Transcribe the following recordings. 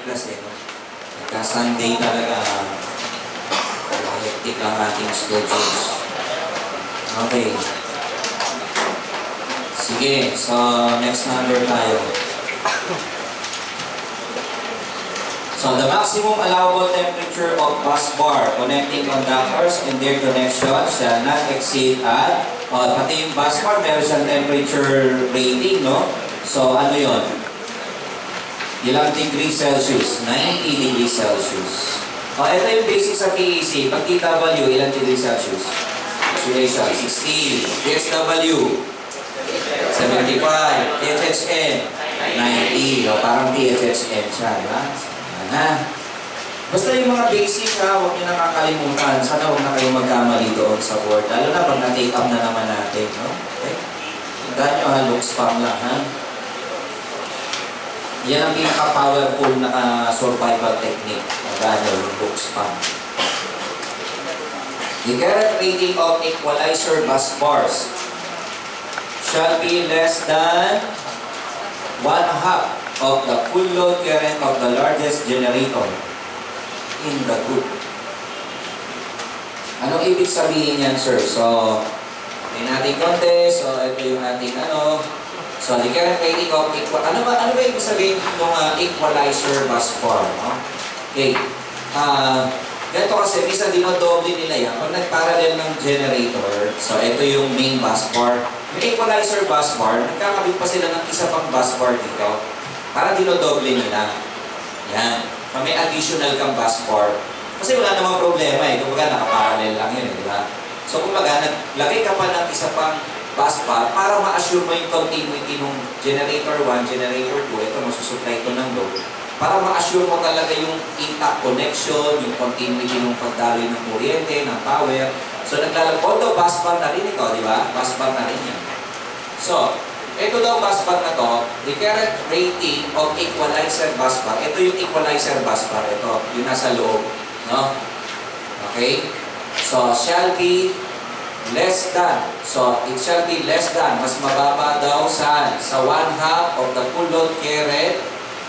kasi, no? Nagka-Sunday talaga, hectic ang ating schedules. Okay. Sige, so next number tayo. So the maximum allowable temperature of bus bar connecting conductors and their connection shall not exceed at, pati yung bus bar meron siyang temperature rating, no? So ano yon? Ilang degrees Celsius? 90 degrees Celsius. Ito yung basic sa PEC. Pag TW, ilang degrees Celsius? Calculation, 60. DSW, 75. THHN, 90. Parang THHN siya, di ba? Basta yung mga basic huwag nyo nakakalimutan. Sana huwag na kayo magkamali doon sa board. Lalo na pag na-take up na naman natin, no? Okay? Tandaan nyo look spam lang, ha? Yan ang pinaka-powerful na survival technique. Tandaan nyo, look spam. The current rating of equalizer bus bars shall be less than 1/2 of the full load current of the largest generator in the group. Anong ibig sabihin yan, sir? So, may nating konti. So, ito yung ating So, the current rating of ano ba ibig sabihin ng equalizer bus bar? No? Okay. Ganito kasi, minsan dinodoble nila yan. Pag nag-parallel ng generator, so ito yung main bus bar. Yung equalizer bus bar, nagkakabit pa sila ng isa pang bus bar dito. Para dinodoble nila. Yan. Pag may additional kang bus bar. Kasi wala namang problema eh. Kumbaga nakaparallel lang yun, di ba? So kumbaga, naglagay ka pa ng isa pang bus bar para ma-assure mo yung continuity ng generator 1, generator 2. Ito, masusupply ito ng load. Para ma-assure mo talaga yung intact connection, yung continuity ng pagdaloy ng kuryente, ng power. So although bus bar na rin ito, di ba? Bus bar na rin yan. So, ito daw bus bar na to, the current rating of equalizer bus bar. Ito yung equalizer bus bar. Ito, yung nasa loob. No? Okay? So, shall be less than. So, it shall be less than. Mas mababa daw saan? Sa 1/2 of the full load current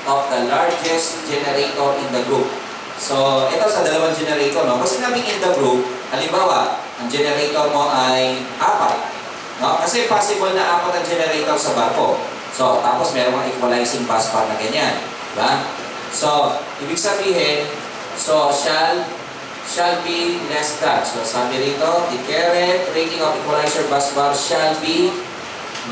of the largest generator in the group. So, ito sa dalawang generator, no? Kasi sinabing in the group, halimbawa, ang generator mo ay 4. No? Kasi possible na 4 ang generator sa barko. So, tapos meron kang equalizing bus bar na ganyan. Diba? So, ibig sabihin, so, shall be less than. So, sabi rito, the current rating of equalizer bus bar shall be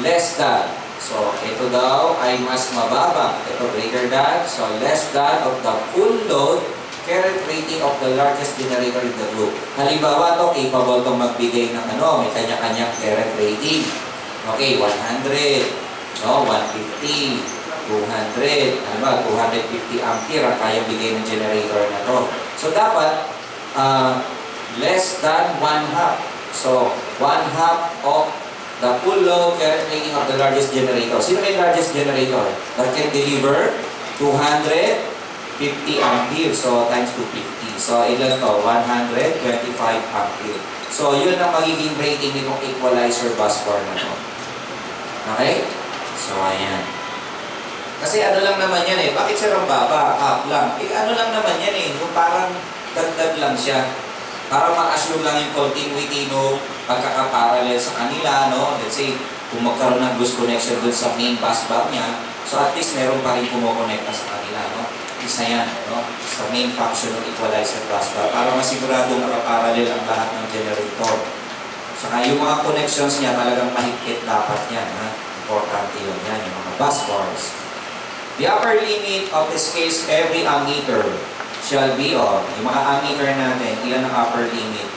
less than. So, ito daw ay mas mababa. Ito greater than. So, less than of the full load current rating of the largest generator in the group. Halimbawa, ito capable itong magbigay ng may kanya-kanyang current rating. Okay, 100, no, 150, 200, halimbawa, 250 ampere ang kaya bigay ng generator na to. So, dapat less than 1/2. So, 1/2 of the full load current rating of the largest generator. Sino may largest generator? That can deliver 250 ampere. So, times 250. So, ilan to? 125 ampere. So, yun ang magiging rating nitong equalizer bus bar na to. Okay? So, ayan. Kasi ano lang naman yan eh. Bakit siya ang baba? Half lang. Ano lang naman yan eh. Yung parang dagdag lang siya. Para ma-assure lang yung continuity no pagkakaparallel sa kanila, no? Let's say, kung magkaroon ng bus connection dun sa main bus bar niya, so at least meron pa rin kumokonekta sa kanila, no? Isa yan, no? Sa main function ng equalizer bus bar para masigurado makaparallel ang lahat ng generator. Saka yung mga connections niya talagang mahigpit dapat yan, ha? Importante yun, yan, yung mga bus bars. The upper limit of this case, every ammeter shall be yung mga ammeter natin, ilan ang upper limit?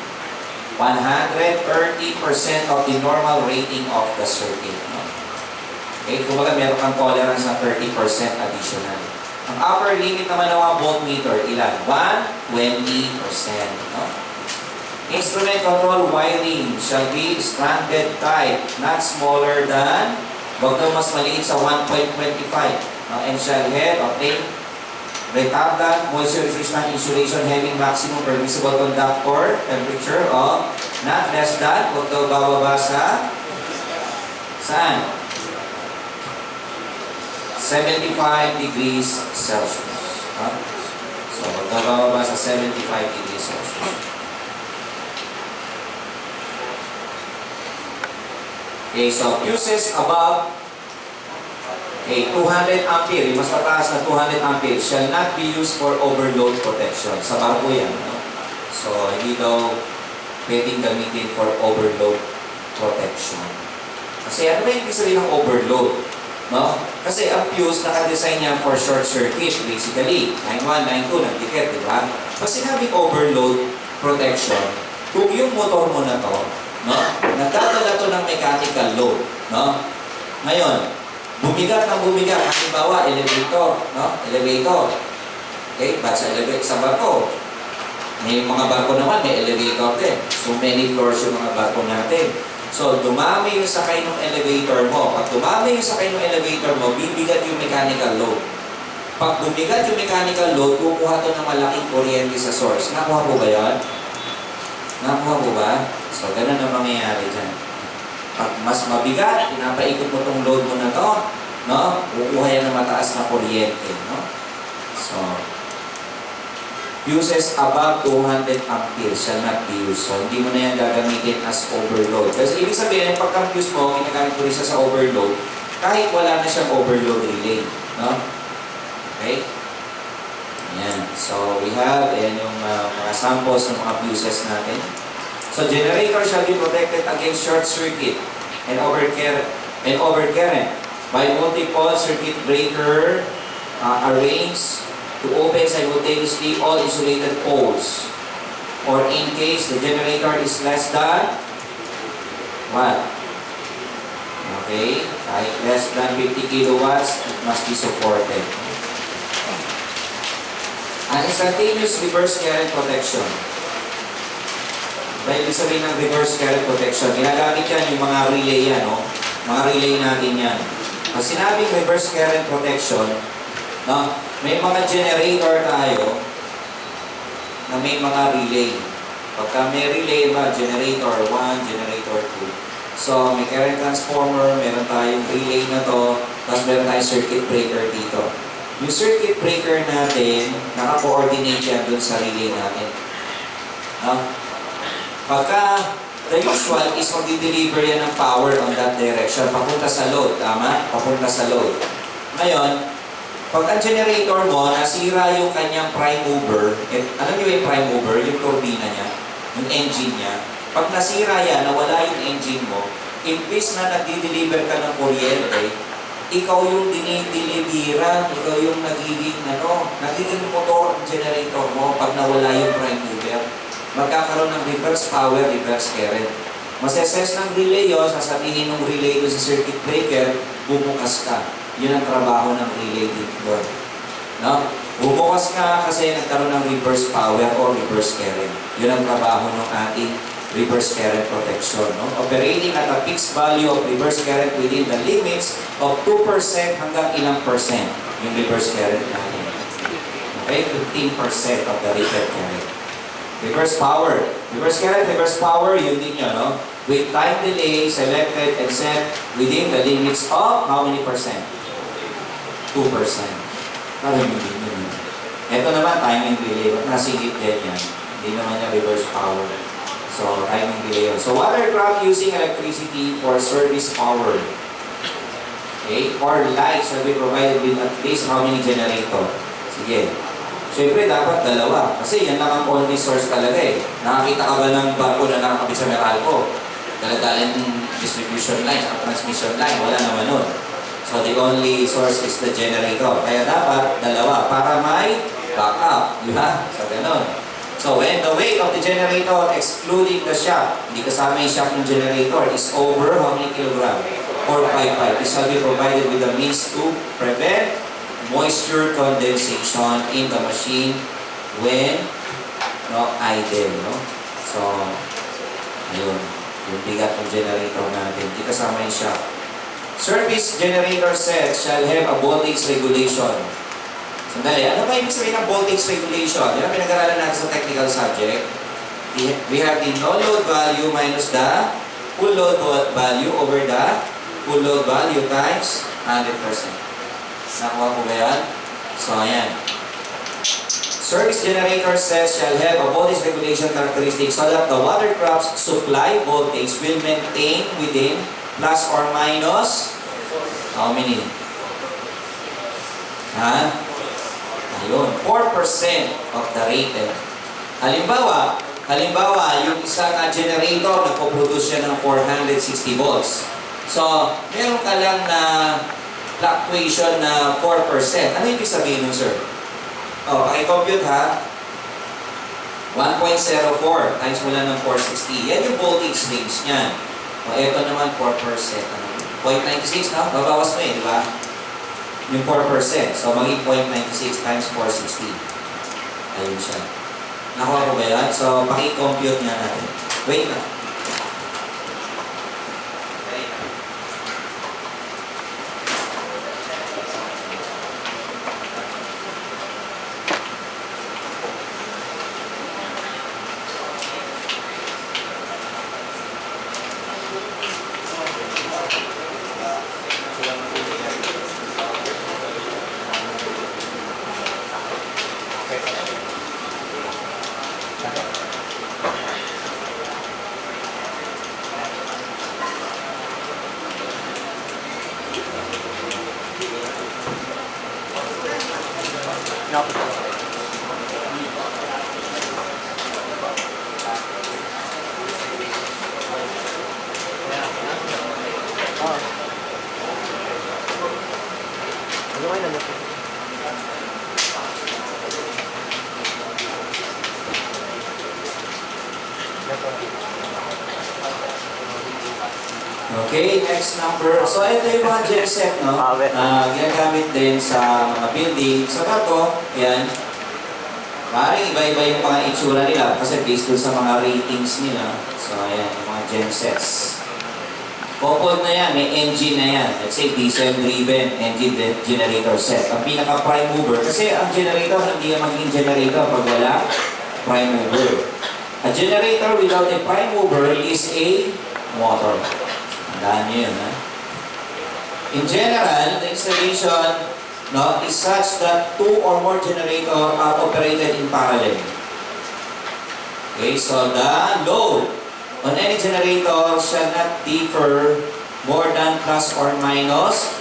130% of the normal rating of the circuit. No? Okay, kumbaga meron kang tolerance na 30% additional. Ang upper limit naman ng mga voltmeter, ilan? 120%. No? Instrument control wiring shall be stranded type, not smaller than, wag daw mas maliit sa 1.25. No? And shall have obtain retardant, moisture resistant insulation having maximum permissible conductor temperature of not less than, huwag daw bababa sa saan? 75 degrees Celsius. Ha? So, magkababa sa 75 degrees Celsius. Okay, so fuses above 200 ampere, yung mas mataas na 200 ampere, shall not be used for overload protection. Sa barko yan, no? So, hindi daw pwedeng gamitin for overload protection. Kasi ano ba yung ibig sabihin ng overload? No? Kasi ang fuse, nakadesign niya for short circuit, basically. Line 1, line 2, nagdikit, di ba? Pag sinabing overload protection, kung yung motor mo na to, no? Nagdadala to ng mechanical load, no? Ngayon, bumigat ng bumigat, halimbawa, elevator, no? Elevator. Okay, but sa barko, may mga barko naman, may elevator din. So, many floors yung mga barko natin. So, dumami yung sakay ng elevator mo. Pag dumami yung sakay ng elevator mo, bibigat yung mechanical load. Pag bumigat yung mechanical load, kukuha to ng malaking kuryente sa source. Nakuha po ba yan? Nakuha po ba? So, ganun ang mangyayari dyan. Pag mas mabigat, pinapaikot mo itong load mo na to, no? Kukuha yan ng mataas na kuryente, no? So, fuses above 200 ampere shall not be used. So, hindi mo na yan gagamitin as overload. Kasi ibig sabihin, pagka fuse mo, ginagamit ko rin siya sa overload, kahit wala na siyang overload relay, no? Okay? Yan. So, we have, ayan yung mga samples ng mga fuses natin. So, generator shall be protected against short circuit and overcurrent by multiple circuit breaker arranged to open simultaneously all insulated poles, or in case the generator is less than what? Okay, kahit less than 50 kilowatts, it must be supported. An instantaneous reverse current protection. Dahil sabihin ng reverse current protection, ginagamit yan yung mga relay yan, no? Mga relay natin yan. Pag sinabing reverse current protection, no? May mga generator tayo na may mga relay. Pagka may relay ba, generator 1, generator 2. So, may current transformer, meron tayong relay na to, tapos meron tayong circuit breaker dito. Yung circuit breaker natin, naka-coordinate yan dun sa relay natin. No? Pagka the usual is mag-deliver yan ng power on that direction, papunta sa load, tama? Papunta sa load. Ngayon, pag ang generator mo, nasira yung kanyang prime mover, alam niyo yung prime mover, yung turbina niya, yung engine niya, pag nasira yan, nawala yung engine mo, imbis na nag-deliver ka ng kuryente, ikaw yung dinideliveran, ikaw yung nagiging motor ng generator mo pag nawala yung prime mover. Magkakaroon ng reverse power, reverse current. Maseses ng relay yun, sasabihin ng relay doon sa circuit breaker, bumukas ka. Yun ang trabaho ng relay dito. No? Bumukas ka kasi nagkaroon ng reverse power or reverse current. Yun ang trabaho ng ating reverse current protection. No? Operating at a fixed value of reverse current within the limits of 2% hanggang ilang percent yung reverse current natin. Okay? 15% of the rated current. Reverse power. Reverse current, reverse power, yun din yun, no? With time delay selected and set within the limits of how many percent? 2%. Narinig din yun. Ito naman, timing delay. Nasigit din yan. Hindi naman yung reverse power. So, timing delay yun. So, watercraft using electricity for service power. Okay? Or light shall be provided with at least how many generator? Sige. Siyempre, dapat dalawa. Kasi yan lang ang only source talaga eh. Nakakita ka ba ng barko na nakakabit sa Meralco? Daladalan ng distribution line at transmission line. Wala naman nun. So, the only source is the generator. Kaya dapat dalawa para may backup. Di ba? So, ganun. So, when the weight of the generator, excluding the shaft, hindi kasama yung shaft ng generator, is over how many kilogram? 455. This shall be provided with the means to prevent moisture condensation in the machine when idle. No? So, ayun. Yung bigat ng generator natin. Hindi kasama yung shaft. Service generator sets shall have a voltage regulation. Sandali, ano ba ibig sabihin ng voltage regulation? Yan ang pinag-aralan natin sa technical subject. We have the no load value minus the full load value over the full load value times 100%. Nakuha ko ba yan? So, ayan. Service generator sets shall have a voltage regulation characteristic so that the watercraft's supply voltage will maintain within plus or minus how many? Ha? Ayun, 4% of the rated. Halimbawa, yung isang generator, nagpo-produce siya ng 460 volts. So, meron ka lang na fluctuation na 4%. Ano ibig sabihin nun, sir? O, pakicompute ha. 1.04 times mo lang ng 460. Yan yung voltage range niyan. O, eto naman 4%. 0.96, no? Babawas mo di ba? Yung 4%. So, maging 0.96 times 460. Ayun siya. Nakuha ko ba yan? So, pakicompute nga natin. Wait na. Okay, next number. So, ito yung mga genset, no? Ginagamit din sa mga building. Sa bago, yan. Maaaring iba-iba yung mga itsura nila kasi based doon sa mga ratings nila. So, ayan, yung mga gensets. Coupled na yan, may engine na yan. Let's say, diesel-driven engine generator set. Ang pinaka-prime mover, kasi ang generator, hindi yan magiging generator pag wala prime mover. A generator without a prime mover is a motor. Tandaan nyo yun, ha? In general, the installation is such that two or more generators are operated in parallel. Okay, so the load on any generator shall not differ more than plus or minus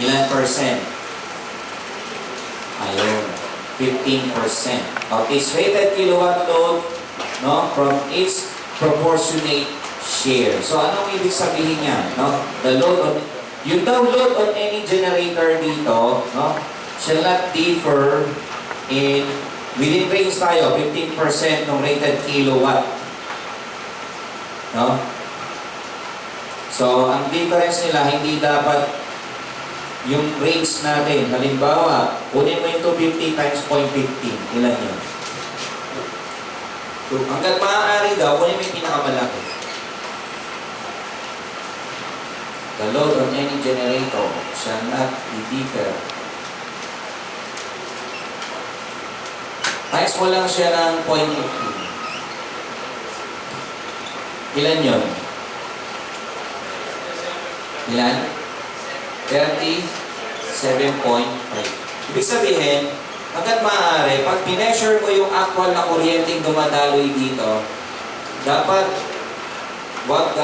ilan percent? Ayun, 15% of its rated kilowatt load from its proportionate share. So, anong ibig sabihin niya? The load on, yung daw load on any generator dito, shall not differ in, within range tayo, 15% ng rated kilowatt. So, ang difference nila, hindi dapat yung range natin. Halimbawa, kunin mo yung 250 times 0.15. Ilan yun? Hanggang maaari daw, kunin mo yung pinakamalaki. The load on any generator shall not be differ. Times mo lang siya ng 0.15. Ilan yun? Ilan? 37.5. Ibig sabihin, hanggang maaari, pag pineasure ko yung actual na kuryenteng dumadaloy dito, dapat wag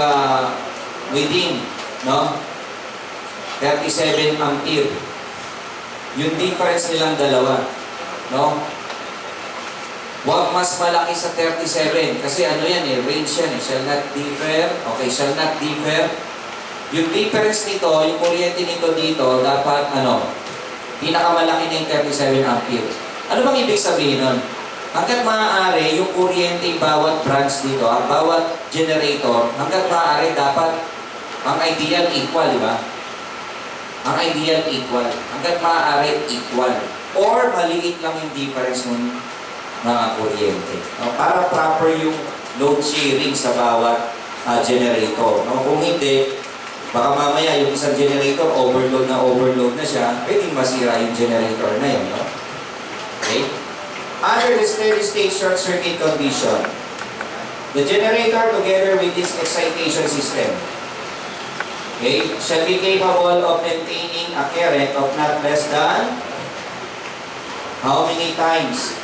within 37 ampere. Yung difference nilang dalawa. Huwag mas malaki sa 37. Kasi ano yan range yan Shall not differ. Okay, shall not differ. Yung difference nito, yung kuryente nito dito, dapat pinakamalaki na yung 37 ampere. Ano bang ibig sabihin nun? Hanggat maaari, yung kuryente bawat branch dito, bawat generator, hanggat maaari dapat ang ideal equal, di ba? Ang ideal equal. Hanggat maaari equal. Or maliit lang yung difference ng mga kuryente. Para proper yung load sharing sa bawat generator. Kung hindi, baka mamaya yung isang generator overload na siya, pwedeng masira yung generator na yun. Okay? Under the steady state short circuit condition, the generator together with its excitation system shall be capable of maintaining a current of not less than How many times?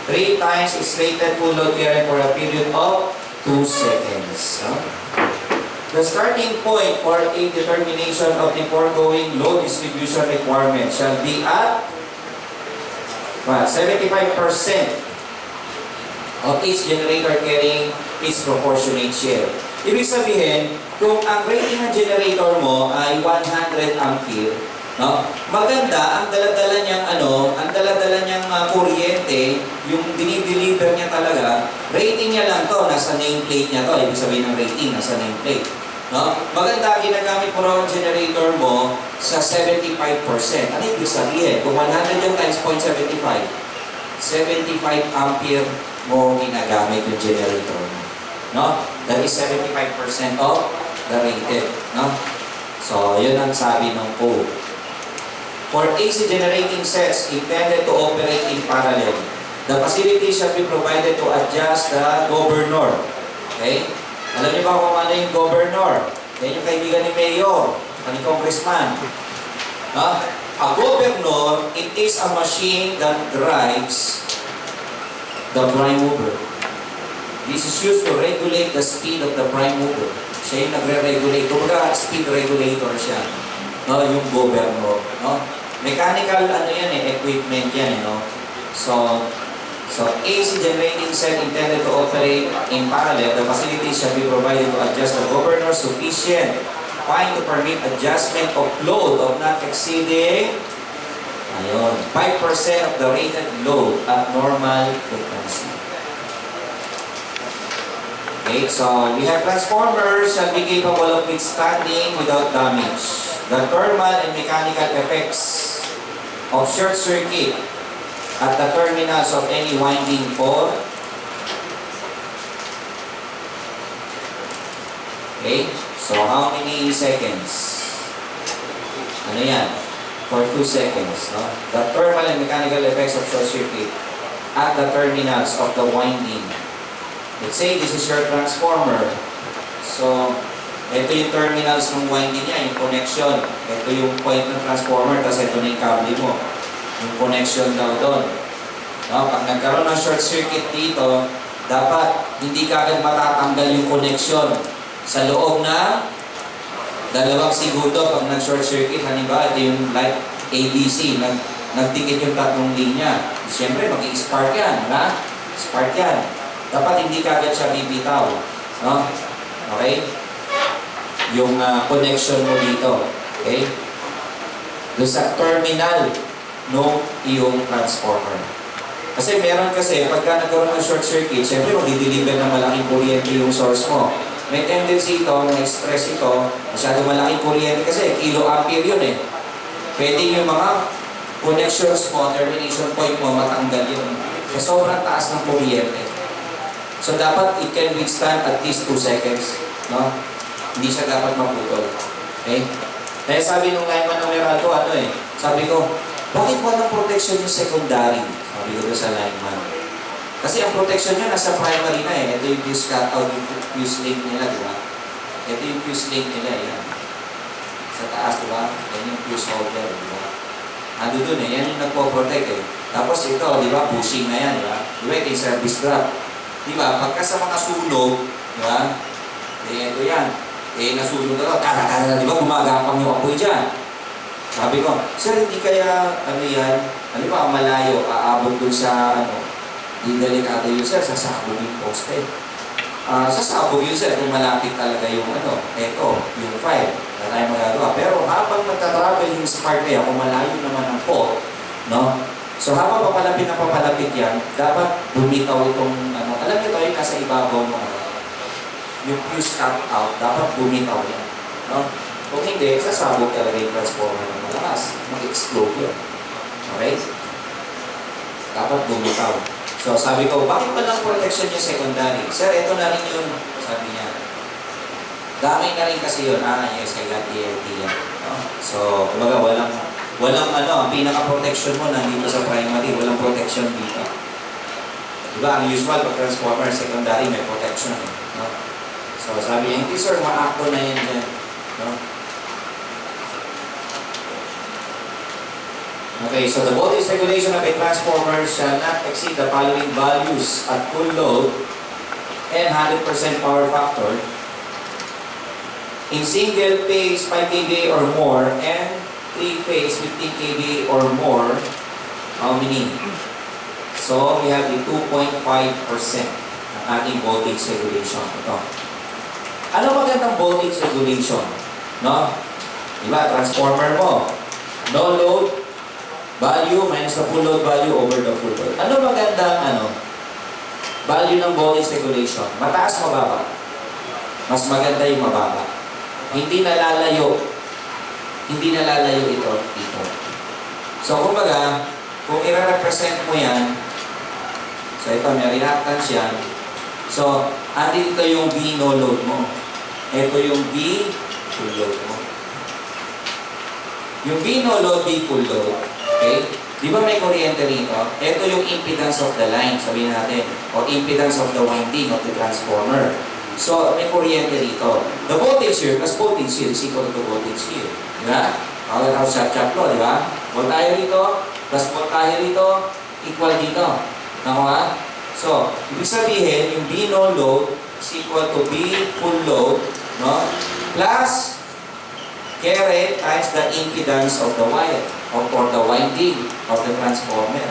3 times its rated full load current for a period of 2 seconds. No? The starting point for a determination of the foregoing load distribution requirement shall be at 75% of each generator carrying its proportionate share. Ibig sabihin, kung ang rating ng generator mo ay 100 ampere, no? Maganda ang dala-dala niyang kuryente, yung dinideliver niya talaga, rating niya lang to, nasa nameplate niya to, ibig sabihin ng rating, nasa nameplate. No? Maganda ginagamit mo raw ang generator mo sa 75%. Ano ibig sabihin? Kung 100 yung times 0.75, 75 ampere mo ginagamit yung generator mo. No? That is 75% of the rated. No? So, yun ang sabi ng code. For AC generating sets intended to operate in parallel, the facility shall be provided to adjust the governor. Okay? Alam niyo ba kung ano yung governor? Yan yung kaibigan ni Mayor, ni Congressman. No? A governor, it is a machine that drives the prime mover. This is used to regulate the speed of the prime mover. Siya yung nagre-regulate. Kumbaga, speed regulator siya. No, yung governor. No? Mechanical, equipment yan, So, AC generating set intended to operate in parallel, the facility shall be provided to adjust the governor sufficient fine to permit adjustment of load of not exceeding 5% of the rated load at normal frequency. Okay, so we have transformers shall be capable of withstanding without damage the thermal and mechanical effects of short circuit at the terminals of any winding for okay, so how many seconds? Ano yan? For 2 seconds. No? The thermal and mechanical effects of short circuit at the terminals of the winding. Let's say this is your transformer. So, ito yung terminals ng winding niya, yung connection. Ito yung point ng transformer, tapos ito na yung cable mo. Yung connection daw doon. No? Pag nagkaroon ng short circuit dito, dapat hindi kagad matatanggal yung connection sa loob na 2 segundo. Pag nag-short circuit, halimbawa, ito yung light ABC, nagdikit yung 3 linya. Siyempre, mag-i-spark yan. Ha? Spark yan. Dapat hindi kagad siya bibitaw. No? Okay? Yung connection mo dito. Okay? Doon sa terminal no iyong transformer. Kasi meron pagka nagkaroon ng short circuit, siyempre mag-deliver ng malaking kuryente yung source mo. May tendency ito, na-express ito, masyado malaking kuryente kasi kiloampere yun eh. Pwede yung mga connections mo, termination point mo, matanggal yun. Kasi sobrang taas ng kuryente. So dapat it can withstand at least 2 seconds. No? Hindi siya dapat maputol. Okay? Kaya sabi nung lineman ng Meralco, sabi ko, bakit walang protection yung secondary? Sabi ko sa lineman. Kasi ang protection niya nasa primary na eh. Ito yung fuse cutout, yung fuse link nila, di ba? Ito yung fuse link nila, yan. Sa taas, di ba? Yan yung fuse holder, di ba? Ando dun eh, yan yung nagpo-protect eh. Tapos ito, di ba, bushing na yan, di ba? Di ba, ito yung service drop. Di ba, pagka sa mga sunog, di ba? Ito yan. Nasunog na kara-kara, di ba, gumagapang yung apoy dyan. Sabi ko, sir, hindi kaya, yan, malayo, aabot dun sa, di delikado yun, sir, sasabog yung poste. Sasabog yun, sir, kung malapit talaga yung, yung fire, na tayo magagawa. Pero habang magta-travel yung spark kaya, kung malayo naman ang fault, no? So habang papalapit yan, dapat bumitaw itong, alam niyo tayo, nasa ibabaw mo, yung fuse cut out, dapat bumitaw yan, no? Kung hindi, sasabog talaga yung transformer ng malakas. Mag-explode yun. Okay? Dapat bumitaw. So, sabi ko, bakit pa lang protection yung secondary? Sir, ito na rin yun. Sabi niya. Dami na rin kasi yun. Yes, I got the idea. No? So, kumbaga, ang pinaka-protection mo nandito sa primary, walang protection dito. Diba, ang usual, pag transformer, secondary, may protection. No? So, sabi niya, hindi sir, ma-acto na yan dyan. No? Okay, so the voltage regulation of a transformer shall not exceed the following values at full load and 100% power factor in single phase 5 kVA or more and 3 phase 15 kVA or more. How many? So we have the 2.5% ng ating voltage regulation. Ito. Ano magandang voltage regulation? No? Diba? Transformer mo. No load value minus the full load value over the full load. Ano magandang value ng voltage regulation? Mataas, mababa? Mas maganda yung mababa. Hindi nalalayo. Hindi nalalayo ito dito. So, kumbaga, kung i-represent mo yan, so ito, may reactance yan. So, andito yung V no load mo. Ito yung V full load mo. Yung V no load, V full load. Okay? Di ba may kuryente rito? Ito yung impedance of the line, sabihin natin. O impedance of the winding of the transformer. So, may kuryente rito. The voltage here plus voltage here is equal to the voltage here. Di ba? Powerhouse shot law, di ba? Voltahe rito plus voltahe rito equal dito. Nakuha? So, ibig sabihin, yung V no load is equal to V full load, no? Plus carry times the impedance of the wire or the winding of the transformer.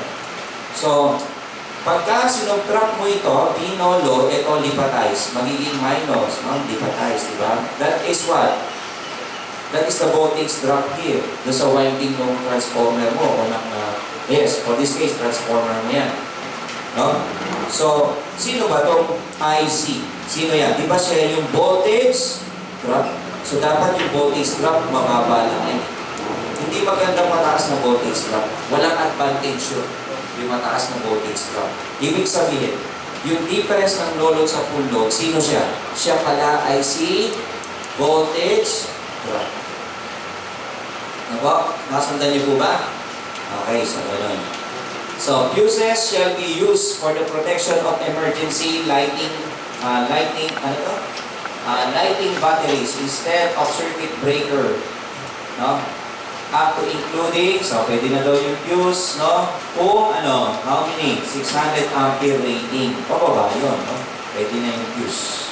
So, pagka sinubtract mo ito, V no load, ito lipatize, magiging minus, no? Lipatize, di ba? That is what? That is the voltage drop here. Doon sa winding ng transformer mo. Yes, for this case, transformer mo yan. No? So, sino ba itong IC? Sino yan? Di ba siya yung voltage drop? So, dapat yung voltage drop, mababa lang yan. Hindi magandang mataas na voltage drop. Walang advantage yun. Yung mataas na voltage drop. Ibig sabihin, yung difference ng low load sa full load, sino siya? Siya pala ay si voltage drop. Nako? Nasundan niyo po ba? Okay, so gano'n. So, fuses shall be used for the protection of emergency lighting batteries instead of circuit breaker. No? Up to including, so pwede na daw yung fuse, no? Kung how many? 600 ampere rating. Pababa yun, no? Pwede na yung fuse.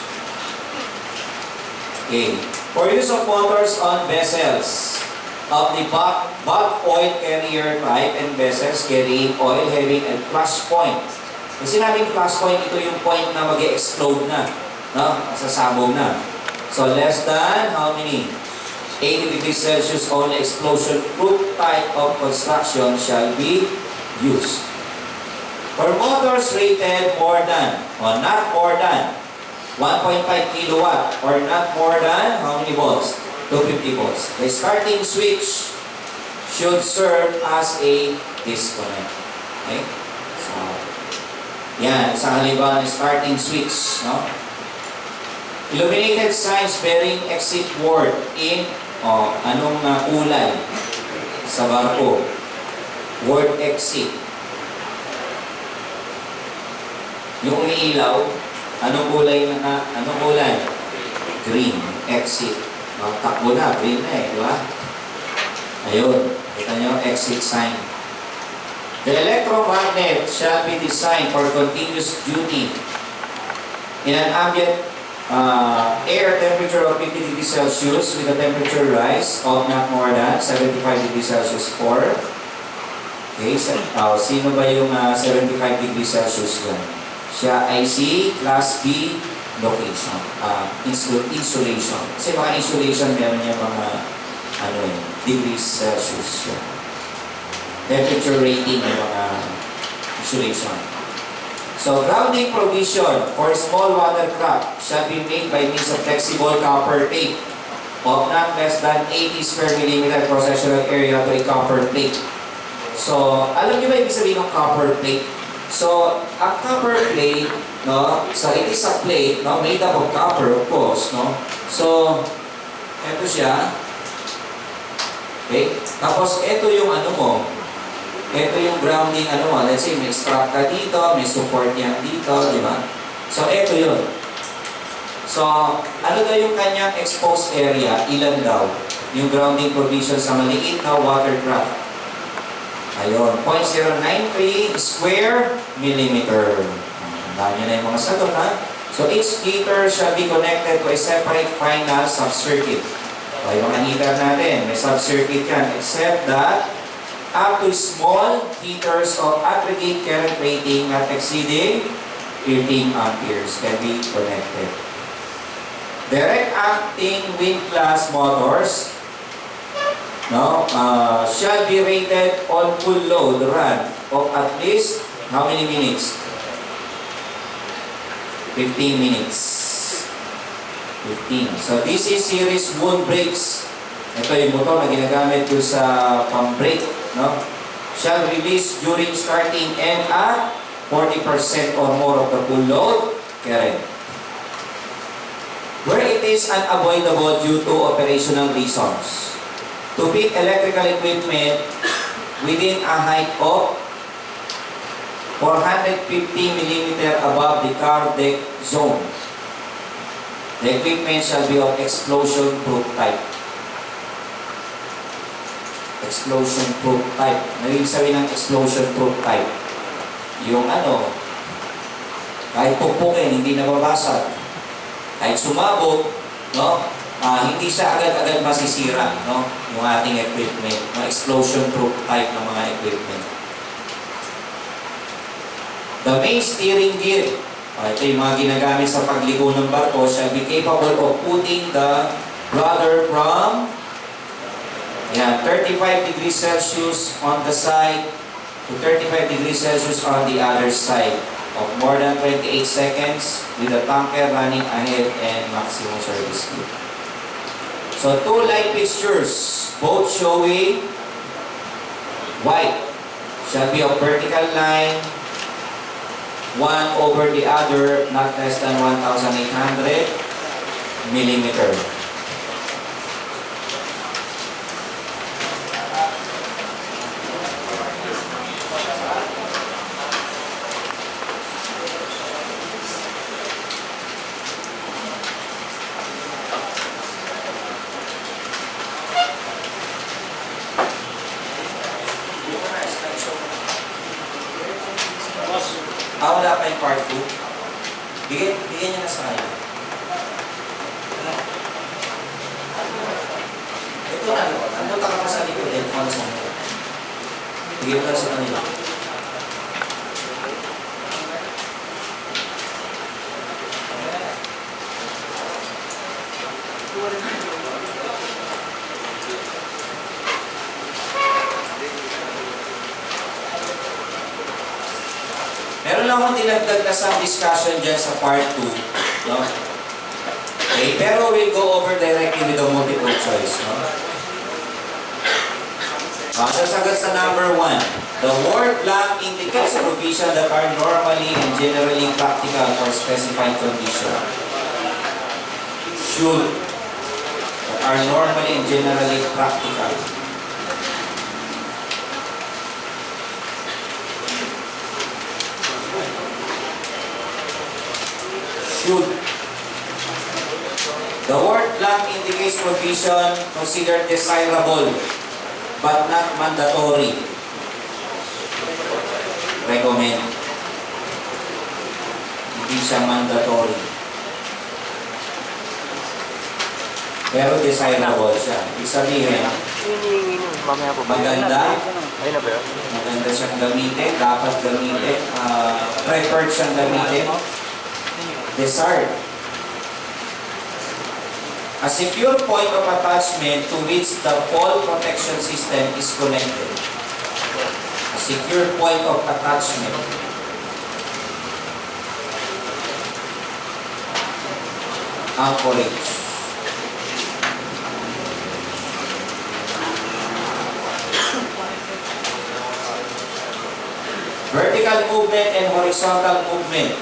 Okay. For use of motors on vessels of the bulk oil carrier type and vessels carrying oil having a flash point. Kasi namin flash point, ito yung point na mag-explode na, no? Sasabog na. So less than how many? 80 degrees Celsius only explosion-proof type of construction shall be used. For motors rated more than, or not more than, 1.5 kilowatt, or not more than, how many volts? 250 volts. The starting switch should serve as a disconnect. Okay? So, yan, isang halimbawa ng starting switch, no? Illuminated signs bearing exit word in anong kulay sa barko? Word exit. Yung umiilaw, anong kulay? Green, exit. Takbo na, green na di ba? Ayun, kita nyo, exit sign. The electromagnet shall be designed for continuous duty in an ambient air temperature of 50 degrees Celsius with a temperature rise of not more than 75 degrees Celsius for sino ba yung 75 degrees Celsius yan? Siya ay si Class B location, insulation. Kasi mga insulation, meron niya mga degrees Celsius yan. Temperature rating ng mga insulation. So, grounding provision for small watercraft shall be made by means of flexible copper tape of not less than 80 square millimeter cross-sectional area to a copper plate. So, alam niyo ba ibig sabihin ng copper plate? So, ang copper plate, no? So, it is a plate, no? Made up of copper, of course, no? So, ito siya. Okay? Tapos, ito yung mo. Ito yung grounding mo. Let's say, may strap ka dito, may support yan dito, di ba? So, ito yun. So, ano daw yung kanyang exposed area? Ilan daw? Yung grounding provision sa maliit na watercraft. Ayun, 0.093 square millimeter. Tandaan nyo na yung mga sagot, ha? So, each heater shall be connected to a separate final sub-circuit. So, yung mga heater natin, may sub-circuit yan, except that up to small heaters of aggregate current rating not exceeding 15 amperes can be connected. Direct acting wind class motors shall be rated on full load run of at least how many minutes? 15 minutes. 15. So this is series wound brakes. Ito yung motor na ginagamit ko sa pang-brake. No? Shall release during starting and at 40% or more of the full load current. Where it is unavoidable due to operational reasons. To fit electrical equipment within a height of 450 mm above the car deck zone. The equipment shall be of explosion-proof type. Explosion-proof type. Narinig sabihin ng explosion-proof type. Yung kahit pukpukin, hindi nababasag. Kahit sumabog, hindi siya agad-agad masisira, yung ating equipment. Mga explosion-proof type ng mga equipment. The main steering gear, ito yung mga ginagamit sa pagligo ng barko, shall be capable of putting the rudder from 35 degrees Celsius on the side to 35 degrees Celsius on the other side of more than 28 seconds with the tanker running ahead and maximum service speed. So two light fixtures, both showing white, shall be of vertical line, one over the other, not less than 1,800 millimeter. Wala pa yung part 2. Bigyan niya na sa kanya. Ito na, namunta ka pa sa likod. Bigyan mo na sa kanila. Meron lang akong dinagdag na sa discussion dyan sa part 2. No? Okay, pero we'll go over directly with the multiple choice. No? Sasagot sa number 1. The word blank indicates provision that are normally and generally practical for specified condition. Should. That are normally and generally practical. Should. The word blank indicates provision considered desirable but not mandatory. Recommend. Hindi siya mandatory. Pero desirable siya. Ibig sabihin, maganda. Maganda siyang gamitin. Dapat gamitin. Preferred siyang gamitin. Desired. A secure point of attachment to which the fall protection system is connected. A secure point of attachment. Anchorage. Vertical movement and horizontal movement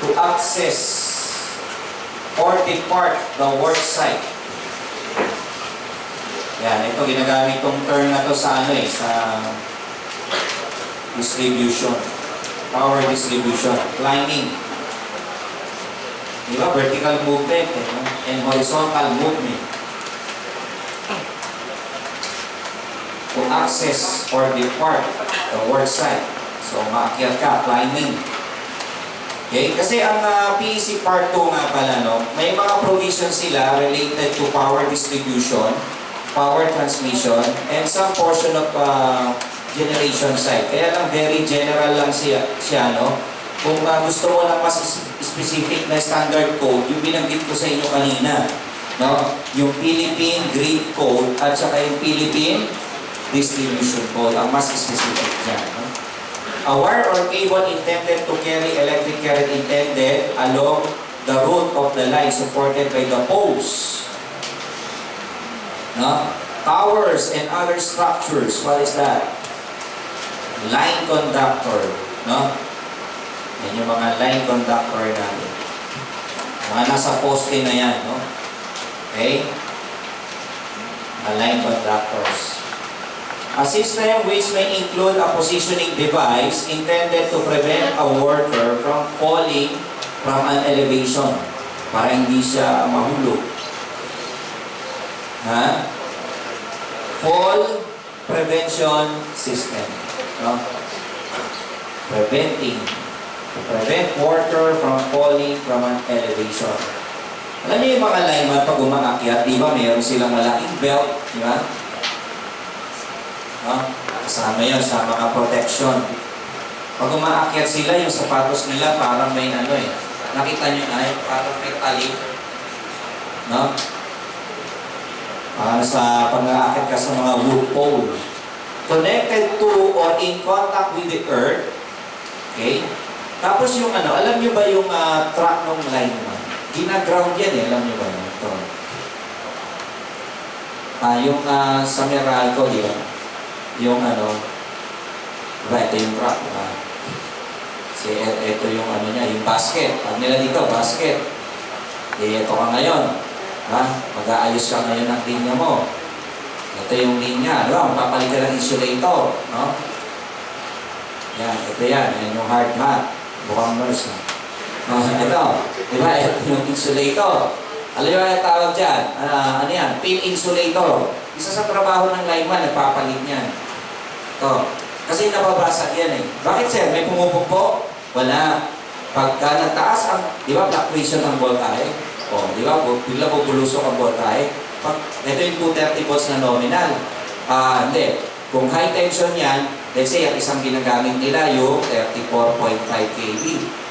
to access or depart the work site. Yan, ito ginagamit tong term na to sa sa distribution. Power distribution. Climbing. Diba? Vertical movement and horizontal movement. to access or depart the work site. So, maakyat ka, climbing. Okay? Kasi ang PEC Part 2 nga pala, no, may mga provisions sila related to power distribution, power transmission, and some portion of generation side. Kaya lang very general lang siya no? Kung gusto mo lang mas specific na standard code, yung binanggit ko sa inyo kanina, no? Yung Philippine Grid Code at saka yung Philippine Distribution Code, ang mas specific dyan. No? A wire or cable intended to carry electric current intended along the route of the line supported by the poles. No? Towers and other structures, what is that? Line conductor, no? Yan yung mga line conductor natin. Mga nasa poste na yan, no? Okay? Mga line conductors. A system which may include a positioning device intended to prevent a worker from falling from an elevation para hindi siya mahulog. Ha? Fall prevention system. No? To prevent worker from falling from an elevation. Alam niyo yung mga lineman pag umaakyat, di ba mayroon silang malaking belt, di ba? No? Kasama yun sa mga protection. Pag umaakyat sila, yung sapatos nila parang may ano eh. Nakita niyo na yun, parang may tali. No? Para sa pag-aakyat ka sa mga wood pole. Connected to or in contact with the earth. Okay? Tapos yung ano, alam niyo ba yung track ng lineman? Gina-ground yan eh, alam niyo ba? Ito. Yung sa Meralco, di ba? Yung ano, diba, ito yung track. Ito yung ano niya, yung basket. Pag nila dito, basket. Ito ka ngayon. Mag-aayos ka ngayon ng linya mo. Ito yung linya. Diba? Magpapalit ka ng insulator. No? Yan. Ito yan. Yan yung hard hat. Bukang nurse. Ito. Diba? Ito yung insulator. Alam mo yung tawag dyan? Ano yan? Pin insulator. Isa sa trabaho ng lineman, nagpapalit niyan. Ito. Kasi nababasag yan eh. Bakit sir? May pumupukpo? Wala. Pagka nagtaas ang, di ba, fluctuation ng voltahe? O, di ba, bigla bubulusok ang voltahe. Ito yung 230 volts na nominal. Hindi. Kung high tension yan, let's say, ang isang ginagamit nila yung 34.5 kV.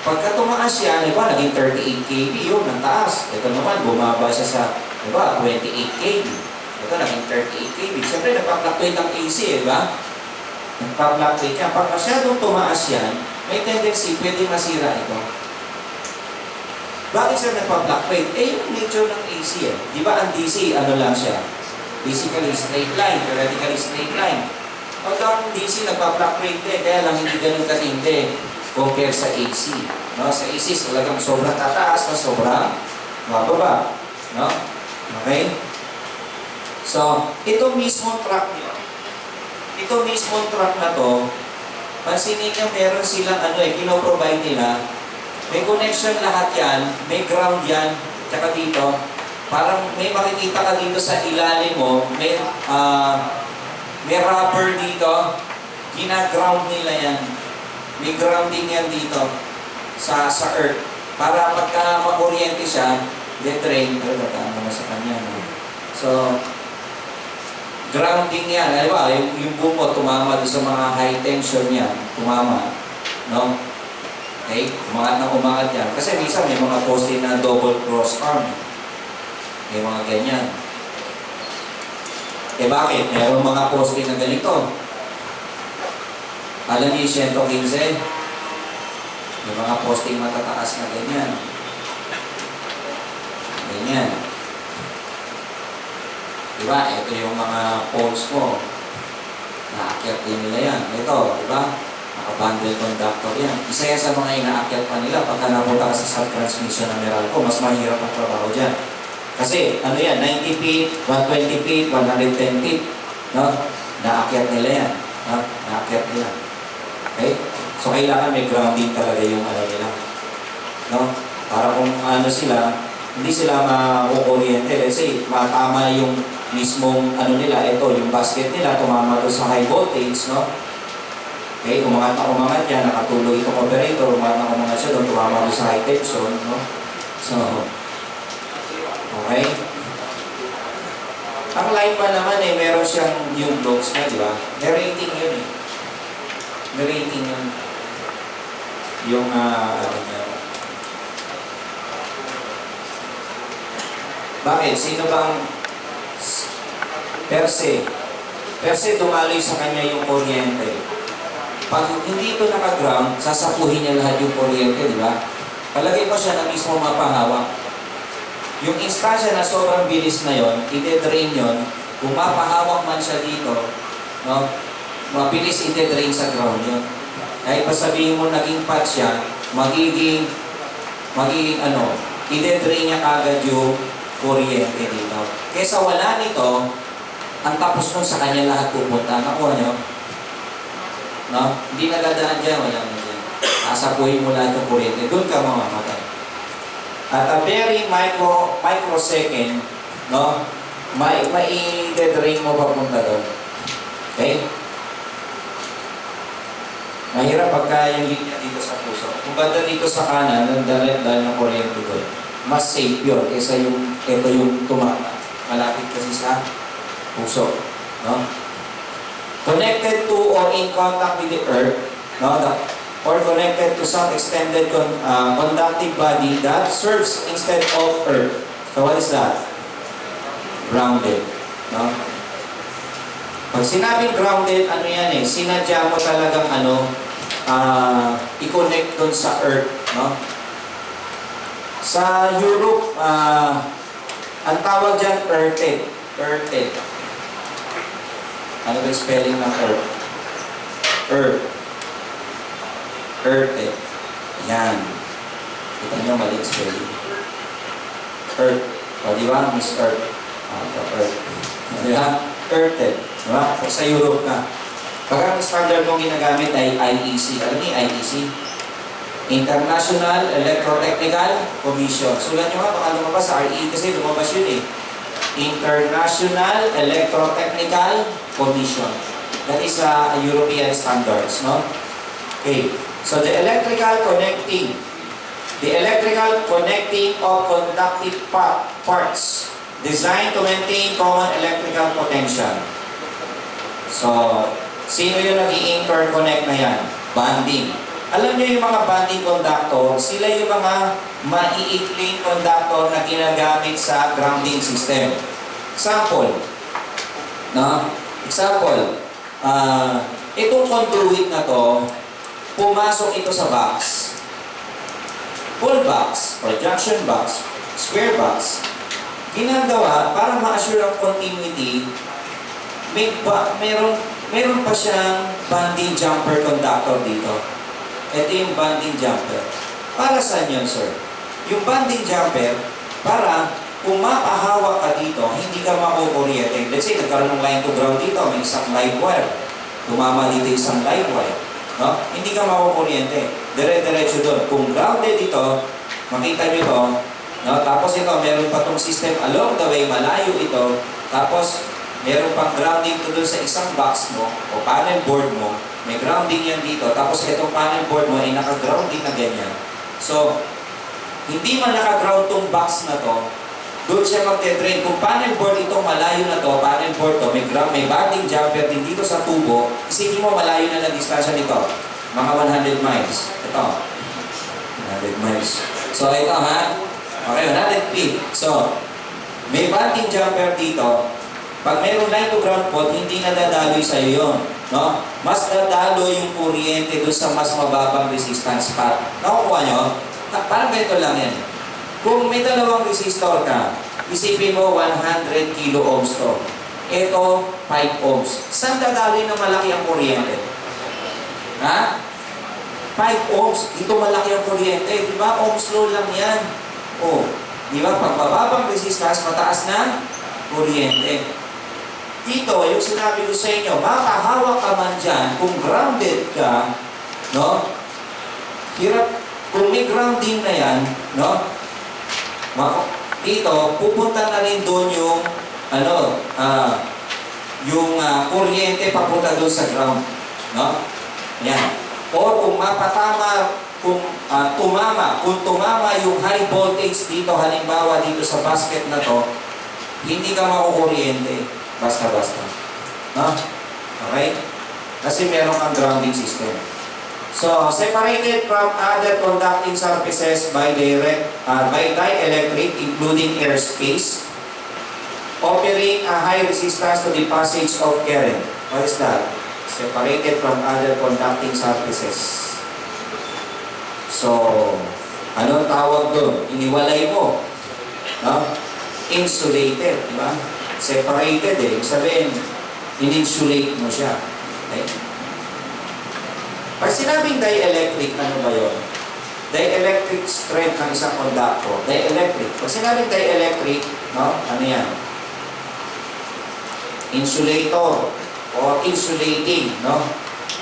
Pagka tumaas yan, di ba, naging 38 kV yun, ng taas. Ito naman, bumaba siya sa, di ba, 28 kV. Ito, naging 38 kV. Siyempre, nagpa-fluctuate ang AC, di ba? Nagpa-fluctuate yan. Pag masyadong tumaas yan, may tendency, pwede masira ito. Bakit siya nagpa-fluctuate? Yung nature ng AC eh. Di ba ang DC, ano lang siya? Basically, straight line. Theoretically, straight line. Pag ang DC, nagpa-fluctuate din. Kaya lang hindi ganun katindi compare sa AC. No? Sa AC, talagang sobrang tataas na sobrang mababa. No? Okay? So, ito mismo track nyo. Ito mismo track na to, pansinin nyo, meron silang ano eh, pinoprovide nila. May connection lahat yan, may ground yan, tsaka dito, parang may makikita ka dito sa ilalim mo, may rubber dito, gina-ground nila yan. May grounding yan dito sa earth. Para pagka makuryente siya, detrain, nataan naman sa kanya. No? So, grounding yan. Alam ba, yung bumo tumama doon sa mga high tension yan. Tumama. No? Okay? Umangat yan. Kasi minsan may mga poste na double cross arm. May mga ganyan. Bakit? Mayroong mga poste na ganito. Alam niyo 115? May mga posting matataas na ganyan. Ganyan. Diba? Ito yung mga poles mo. Naakyat din nila yan. Ito, diba? Naka-bundle conductor yan. Isa yan sa mga inaakyat pa nila. Pagka napunta ka sa sub-transmission ng Meralco, mas mahirap ang trabaho dyan. Kasi, ano yan, 90 feet, 120 feet, 110 feet. No? Naakyat nila yan. No? Naakyat nila. Okay? So, kailangan may grounding talaga yung ano nila. No? Para kung ano sila, hindi sila makukuryente. Let's say, matama yung mismong ano nila, ito, yung basket nila, tumama doon sa high voltage, no? Okay, umangat na umangat yan, nakatulog itong operator, umangat na umangat siya doon, tumama doon sa high tension, no? So, okay. Ang line pa naman eh, meron siyang yung blocks na, di ba? May rating yun eh. May rating yun. Yung, ano niya. Bakit? Sino bang per se dumaloy sa kanya yung kuryente. Pag hindi ito naka-ground, sasapuhin niya lahat yung kuryente, di ba? Palagay pa siya na mismo mapahawak. Yung instansya na sobrang bilis na yon, ite-drain yon, kung mapahawak man siya dito, no, mabilis ite-drain sa ground yun. Kahit pa sabihin mo naging pat siya, magiging ano, ite-drain niya kagad yung kuryente dito. Kesa wala nito, ang tapos nun sa kanya lahat pupunta. Nakuha nyo? No? Hindi nagadaan dyan, wala na dyan. Asapuhin mo lahat yung kuryente, doon ka mamamatay. At a very microsecond, no? Mai-drain mo papunta doon. Okay? Mahirap pagka yung linya dito sa puso. Kung banda dito sa kanan, dahil ng kuryente doon, mas safe yun kaysa yung, ito yung tumama. Malapit kasi sa puso. No? Connected to or in contact with the earth, no? Or connected to some extended conductive body that serves instead of earth. So what is that? Grounded. No? Pag sinabing grounded, ano yan eh, sinadya mo talagang i-connect dun sa earth. No? Sa Europe, ang tawag dyan, earthed. Earthed. Ano ba yung spelling ng earth? Earth. Earthed. Yan. Kita nyo, mali spelling. Earth. O, di ba? Miss Earth. Earth. Di ba? Earthed. Di ba? Sa Europe na. Pag ang standard mong ginagamit ay IEC. Alam niyo IEC? International Electrotechnical Commission. Sulat nyo nga, baka lumabas sa RE kasi lumabas yun eh. International Electrotechnical Commission. That is European standards, no? Okay. So the electrical connecting of conductive parts designed to maintain common electrical potential. So, sino yung nag-i-interconnect na yan? Bonding. Alam niyo yung mga bonding conductor, sila yung mga maiikling conductor na ginagamit sa grounding system. Example, no? Example, itong conduit na to, pumasok ito sa box. Full box, or junction box, square box, ginagawa para ma-assure ang continuity, meron pa siyang bonding jumper conductor dito. Ito yung bonding jumper. Para saan yun, sir? Yung bonding jumper, para kung mapahawak ka dito, hindi ka makukuryente. Let's say, nagkaroon ng line to ground dito, may isang live wire. Tumama dito isang live wire. No? Hindi ka makukuryente. Dire-diretso doon. Kung grounded dito, makita nyo to, no? Tapos ito, meron pa tong system along the way, malayo ito. Tapos, meron pang grounding to doon sa isang box mo, o panel board mo, may grounding yan dito, tapos itong panel board mo ay naka-ground din na ganyan. So, hindi man naka-ground tong box na to, doon siya magte-drain. Kung panel board itong malayo na to, panel board to, may bonding jumper din dito sa tubo, isipin mo malayo na ng distansya nito. Mga 100 miles. Ito. 100 miles. So, ito ha. Okay, 100 feet. So, may bonding jumper dito. Pag mayroong line to ground po, hindi nadadaloy sa iyo yun. No? Mas nadalo yung kuryente doon sa mas mababang resistance path. Nakukuha nyo? Parang ganito lang yan. Kung may dalawang resistor ka, isipin mo 100 kilo ohms to. Ito, 5 ohms. Saan dadaloy na malaki ang kuryente? Ha? 5 ohms. Dito malaki ang kuryente. Di ba? Ohms law lang yan. O, di ba? Pag mababang resistance, mataas na kuryente. Dito, yung sinabi ko sa inyo, makahawak ka man dyan, kung grounded ka, no? Hirap, kung may grounding na yan, no? Dito, pupunta na rin doon yung yung kuryente papunta doon sa ground. No? Yan. Or kung mapatama, kung tumama yung high voltage dito, halimbawa dito sa basket na to, hindi ka makukuryente. Basta-basta. No? Okay? Kasi meron kang grounding system. So, separated from other conducting surfaces by dielectric, including airspace, offering a high resistance to the passage of current. What is that? Separated from other conducting surfaces. So, anong tawag doon? Iniwalay mo. No? Insulated, di ba? Separated eh. Ibig sabihin, in-insulate mo siya. Okay? Pag sinabing dielectric, ano ba yun? Dielectric strength ng isang conductor. Dielectric. Pag sinabing dielectric, no? Ano yan? Insulator or insulating, no?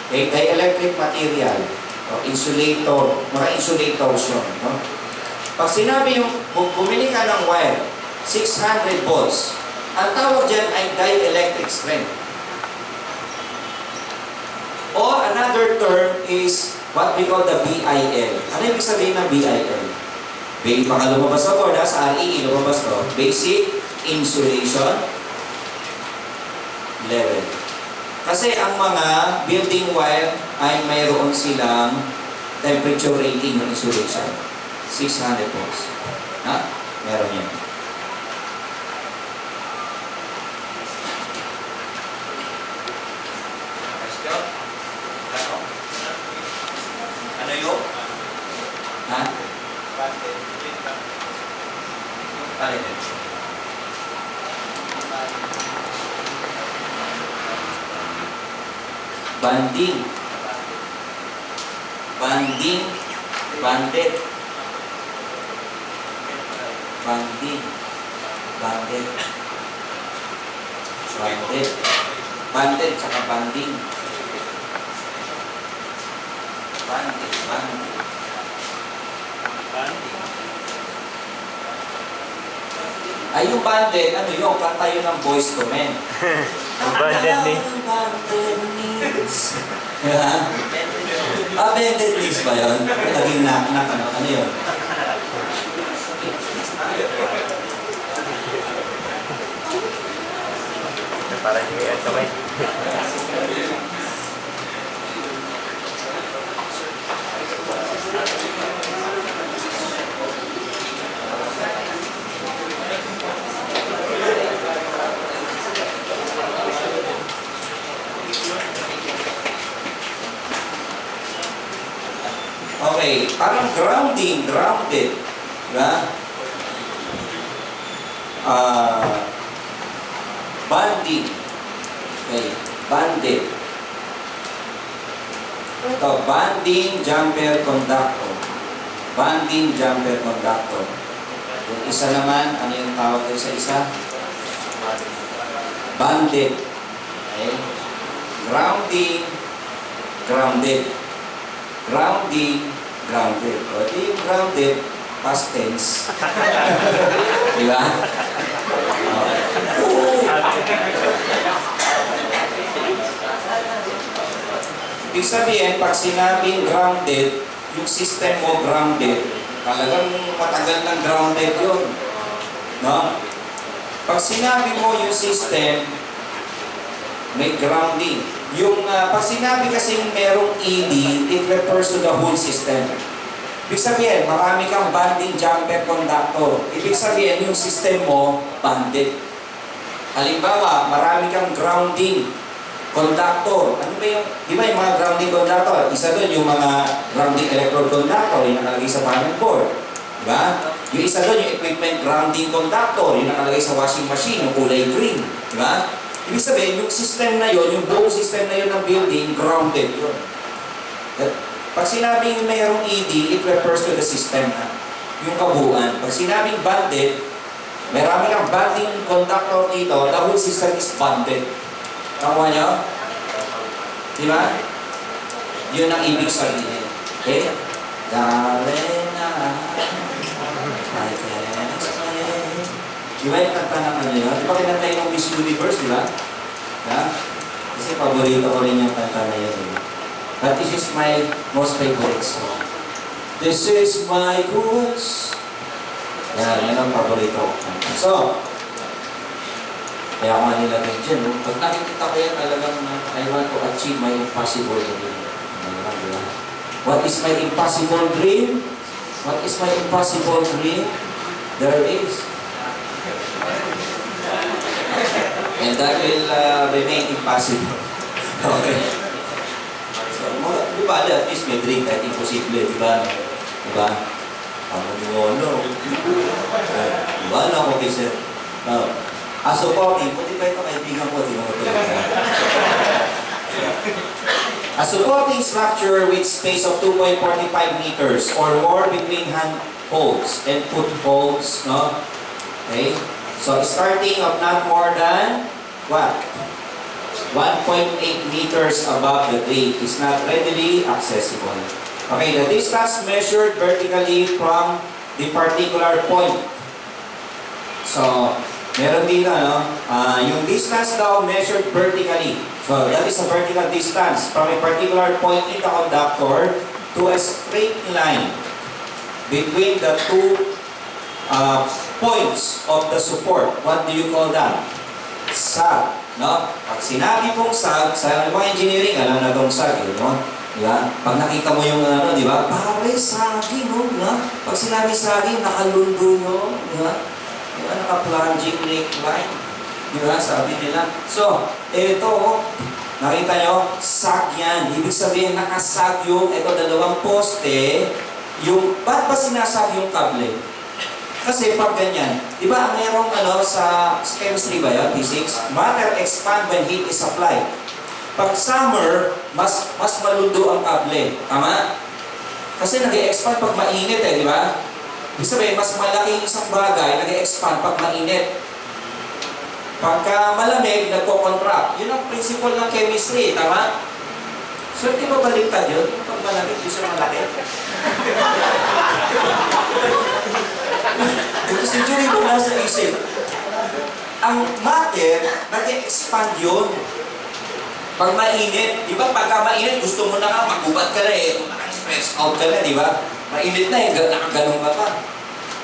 Okay, dielectric material o insulator, mga insulators yun, no? Pag sinabi yung bumili ka ng wire, 600 volts, ang tawag dyan ay dielectric strength. Or another term is what we call the BIL. Ano yung sabihin ng BIL? Baka lumabas sa board, sa REE, lumabas to. Basic Insulation Level. Kasi ang mga building wire ay mayroon silang temperature rating ng insulation. 600 volts. Ha? Meron yan. Ano yun? Ha? Banding. Banding. Banded. Banding. Banded. Banded. Banded saka banding. Banded. Banded. Ay, yung banded, ano yun? Kanta yun ng Boyz II Men. Ang banded ni. Banded knees. Banded knees ba yun? Naging ano yun? Parang hindi yan kamay. Okay, parang grounding, grounded. Diba? Banding. Okay, banded. Ito, banding jumper conductor. Banding jumper conductor. Yung isa naman, ano yung tawag ko sa isa? Banded. Okay. Grounding, grounded. Grounding, grounded. O, di yung grounded, past tense. Di ba? Ibig sabihin, pag sinabing grounded, yung system mo grounded, talagang matagal ng grounded yun. No? Pag sinabi mo yung system, may grounding. Yung pag sinabi kasi merong ED, it refers to the whole system. Ibig sabihin, marami kang banding jumper conductor. Ibig sabihin, yung system mo, banded. Halimbawa, marami kang grounding conductor. Ano ba yung, di ba yung mga grounding conductor? Isa doon yung mga grounding electrode conductor, yung nakalagay sa panel board. Di ba? Yung isa doon yung equipment grounding conductor, yung nakalagay sa washing machine, yung kulay green. Di ba? Ibig sabihin, yung system na yon, yung buong system na yon ng building, grounded yun. Pag sinabing mayroong ED, it refers to the system na, yung kabuuan. Pag sinabing banded, marami kang banding conductor dito, the whole system is banded. Nakuha nyo? Di ba? Yun ang ibig sabihin. Okay? Darling, I can't explain Di ba yung kanta ng ano yun? Di ba kinanta yung Miss Universe, di ba? Ha? Kasi paborito ko rin yung kanta na yun. Eh. But this is my most favorite song. This is my goods. Yan ang paborito ko. So, kaya ako nga nilagay dyan. No? Pag nakikita ko yan talagang I want to achieve my impossible dream. What is my impossible dream? What is my impossible dream? There it is. And that will remain impossible. Okay. So, di ba, at least may dream kahit imposible, di ba? Di ba? Pamumuno. Di ba, ano ako kay Sir? Supporting, puti pa ito kaibigan ko, di mo ito. A supporting structure with space of 2.45 meters or more between handholds and footholds, no? Okay? So, starting of not more than, what? 1.8 meters above the grade is not readily accessible. Okay, the distance measured vertically from the particular point. So, meron din yung distance daw measured vertically. So, that is a vertical distance from a particular point in the conductor to a straight line between the two points of the support. What do you call that? Sag. No? Pag sinabi pong sag, sa mga engineering, alam na itong sag. No? Diba? Pag nakita mo yung di ba? Pare, saging, no? Diba? Pag sinabi saging, nakalundo yun. Diba? Diba? Naka-plunging neckline. Diba? Sabi nila. So, ito, nakita nyo, sag yan. Ibig sabihin, nakasag yung, ito, dalawang poste, yung, ba't ba sinasag yung kable? Kasi pag ganyan, di ba, mayroong sa chemistry ba yan, physics? Matter expand when heat is applied. Pag summer, mas malundo ang kable. Tama? Kasi nag-expand pag mainit di ba? Ibig sabihin, mas malaki isang bagay, nag-expand pag mainit. Pagka malamig, nagko-contract. Yun ang principle ng chemistry, tama? So, di ba baliktad yun? Pag malamig, di siya malaki. Ito si Julie mo nasa isip. Ang matter, nag-expand yun. Pag mainit, di ba? Pagka mainit, gusto mo na magubad ka na naka-stress out ka na, di ba? Mainit na nakaganon ka pa.